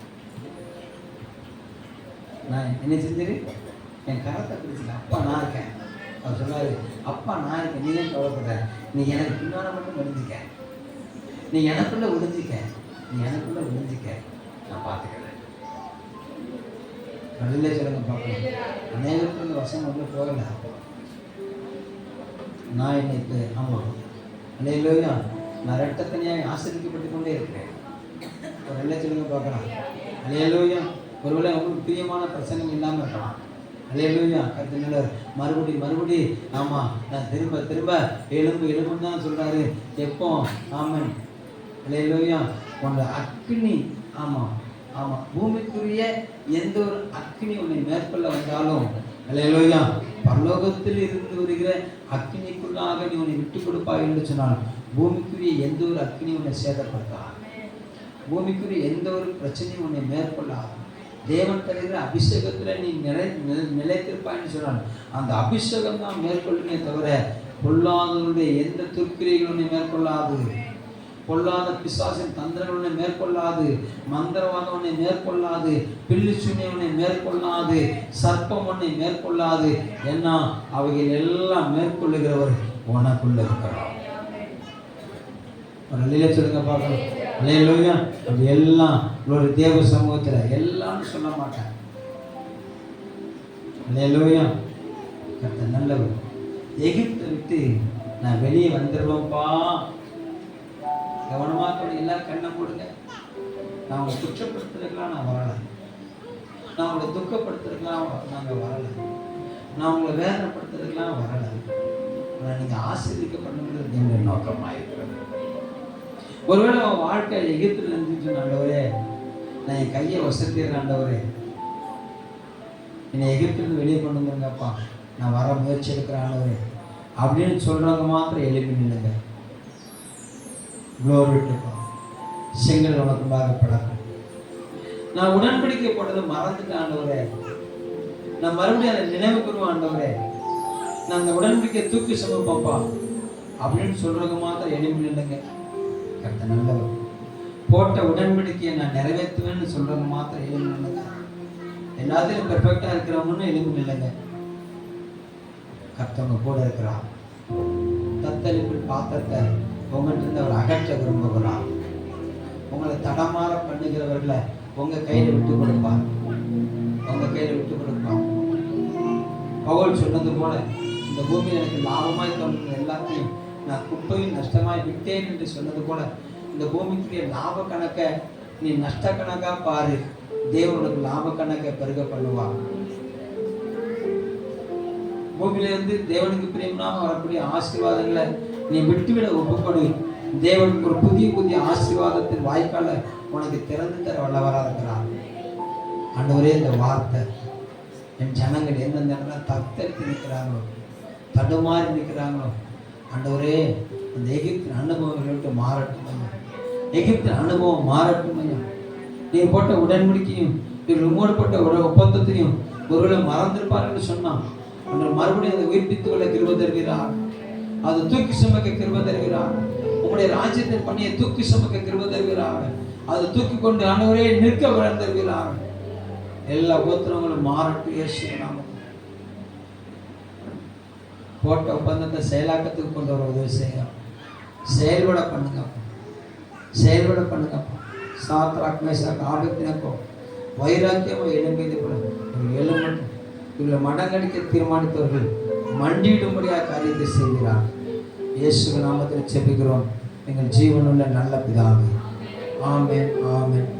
நான் என்ன செஞ்சிரு, என் கரத்தை பிடிச்சிக்க, அப்பா நான் இருக்கேன். அவர் சொன்னாரு, அப்பா நான் இருக்கேன், நீ ஏன் கவலைப்படுற, நீ எனக்கு பின்னால மட்டும் ஒளிஞ்சிக்க, நீ எனக்குள்ள ஒளிஞ்சிக்க, நீ எனக்குள்ள ஒளிஞ்சிக்க, நான் பார்த்துக்கிறேன். நல்ல சொல்லுங்க பார்க்கலாம். அநேகத்துக்கு இந்த வசனம் வந்து போகல. நான் இன்னைக்கு ஆமா அல்லேலூயா நான் இரட்டத்தனியாக ஆசிரியப்பட்டு கொண்டே இருக்கிறேன். ஒரு நல்ல சொல்லுங்க பார்க்கலாம். அல்லேலூயா. ஒருவேளை உங்களுக்கு பிரியமான பிரச்சனை இல்லாமல் இருக்கலாம். அல்லேலூயா. கர்த்தர் மறுபடி ஆமா நான் திரும்ப திரும்ப எலும்புன்னு தான் சொல்றாரு. எப்போ ஆமன். அல்லேலூயா. உங்க அக்னி ஆமா ஆமா பூமிக்குரிய எந்த ஒரு அக்னி உன்னை மேற்கொள்ள வந்தாலும் அல்லேலூயா பரலோகத்தில் இருந்து வருகிற அக்னிக்குள்ளாக நீ உன்னை விட்டு கொடுப்பாய் என்று சொன்னால் பூமிக்குரிய எந்த ஒரு அக்னி உன்னை சேதப்படுத்தாது, பூமிக்குரிய எந்த ஒரு பிரச்சனையும் உன்னை மேற்கொள்ளாது. தேவன் தருகிற அபிஷேகத்தில் நீ நிலைத்திருப்பாய்ன்னு சொன்னால் அந்த அபிஷேகம் தான் மேற்கொள்ளுமே தவிர பொல்லாதவருடைய எந்த துர்க்கிரைகள் உன்னை மேற்கொள்ளாது, பொல்லாத பிசாசின் தந்திரங்கள் உன்னை மேற்கொள்ளாது, மந்திரவாதம் உன்னை மேற்கொள்ளாது, பில்லி சூனியம் உன்னை மேற்கொள்ளாது, சர்ப்பம் உன்னை மேற்கொள்ளாது. ஏன்னா அவைகள் எல்லாம் மேற்கொள்ளுகிறவர் உனக்குள்ள இருக்கிறார். நல்ல சொல்லுங்க பார்க்கலாம். அல்லேலூயா. அது எல்லாம் ஒரு தேவ சமூகத்தில் எல்லாம் சொல்ல மாட்டேன். அல்லேலூயா. கர்த்தர் நல்லவர். எகிப்தை விட்டு நான் வெளியே வந்துடுவேன்ப்பா, கவனமாக கூட எல்லாம் கண்ணை போடுங்க. நான் உங்களை குற்றப்படுத்துறதுக்கெல்லாம் நான் வரலை, நான் உங்களை துக்கப்படுத்துறதுக்கெல்லாம் நாங்கள் வரலை. நான் உங்களை வேதனைப்படுத்துறதுக்கெல்லாம் வரலை. ஆனால் நீங்கள் ஆசீர்வதிக்கப்படணுங்கிறது என்னுடைய நோக்கமாக இருக்கிறது. ஒருவேளை உன் வாழ்க்கை எகிப்தில் இருந்துச்சு, ஆண்டவரே நான் என் கையை வசதிக்கிறேன், ஆண்டவரே என்னை எகிப்திலிருந்து வெளியே கொண்டு வந்துருங்கப்பா, நான் வர முயற்சி எடுக்கிறேன் ஆண்டவரே அப்படின்னு சொல்கிறவங்க மாத்திரம் எழுப்பி நில்லுங்க. Glory to God. செங்கல் உனக்குள்ளாக படக்கும். நான் உடன்படிக்கை போட்டதை மறந்துட்டேன் ஆண்டவரே, நான் மறுபடியும் அதை நினைவு கூறுவேன் ஆண்டவரே, நான் அந்த உடன்படிக்கை தூக்கி சுமப்பப்பா அப்படின்னு சொல்றவங்க மாத்திரம் எழுப்பி நில்லுங்க. கர்த்தர் நல்லவர். போட்ட உடன்படிக்கையை நான் நிறைவேற்றுவேன்னு சொல்றவங்க மாத்திரம் எழுப்பி நில்லுங்க. எல்லாத்தையும் பெர்ஃபெக்டா இருக்கிறவங்கன்னு எழுப்பி நில்லுங்க. கர்த்தவங்க கூட இருக்கிறார். தத்தளிப்பில் பாத்திரத்தை உங்கள்கிட்ட அவர் அகற்ற விரும்புகிறார். உங்களை தடமாற பண்ணுகிறவர்களை உங்க கையில விட்டு கொடுப்பார். உங்க கையில விட்டு கொடுப்பார். பவுல் சொன்னது போல, இந்த பூமியில் எனக்கு லாபமாய் தோன்றுகிற எல்லாத்தையும் நான் குப்பையும் நஷ்டமாய் விட்டேன் என்று சொன்னது போல, இந்த பூமிக்குரிய லாப கணக்கை நீ நஷ்ட கணக்கா பாரு, தேவனுக்கு லாப கணக்கை பெருக பண்ணுவார். பூமியிலிருந்து தேவனுக்கு பிரியமாக வரக்கூடிய ஆசீர்வாதங்களை நீ விட்டுவிட ஒப்புக்கொடு. தேவனுக்கு ஒரு புதிய புதிய ஆசீர்வாதத்தின் வாய்க்கால உனக்கு திறந்து தர வல்லவராக இருக்கிறார். ஆண்டவரே, இந்த வார்த்தை என் ஜனங்கள் எந்தெந்த இடத்துல தத்தெடுத்து நிற்கிறாங்களோ, தடுமாறி நிற்கிறாங்களோ, ஆண்டவரே அந்த எகிப்தின் அனுபவங்களை விட்டு மாறட்டும் ஐயா. எகிப்தின் அனுபவம் மாறட்டும் ஐயா. நீ போட்ட உடன்படிக்கையும் உம்மோடு போட்ட ஒப்பந்தத்தையும் ஒருவேளை மறந்திருப்பார்கள் சொன்னான். அன்று மறுபடியும் அதை உயிர்ப்பித்துக் கொள்ள கிருபை தருகிறார். அதை தூக்கி சுமக்க கிருபை தருகிறார். உங்களுடைய ராஜ்யத்தின் பணியை தூக்கி சுமக்க கிருபை தருகிறார். அதை தூக்கி கொண்டு ஆண்டவரே நிற்க தருகிறார். எல்லா கோத்திரங்களும் மாறட்டும் இயேசுவின் நாமத்தில். போட்ட ஒப்பந்தத்தை செயலாக்கத்துக்கு கொண்டு வர உதவி செய்யலாம். செயல்பட பண்ணுங்க, செயல்பட பண்ணுங்க. சாத்ராக் மேஷாக் ஆபேத்நேகோ வைராக்கியமாக எழும்பியது போல எழும்பட்டும். இவர்களை மடங்கடிக்க தீர்மானித்தவர்கள் மண்டியிடும்படியாக காரியத்தை செய்கிறார். இயேசுவின் நாமத்தில் ஜெபிக்கிறோம் எங்கள் ஜீவனுள்ள நல்ல பிதாவே. ஆமென், ஆமென்.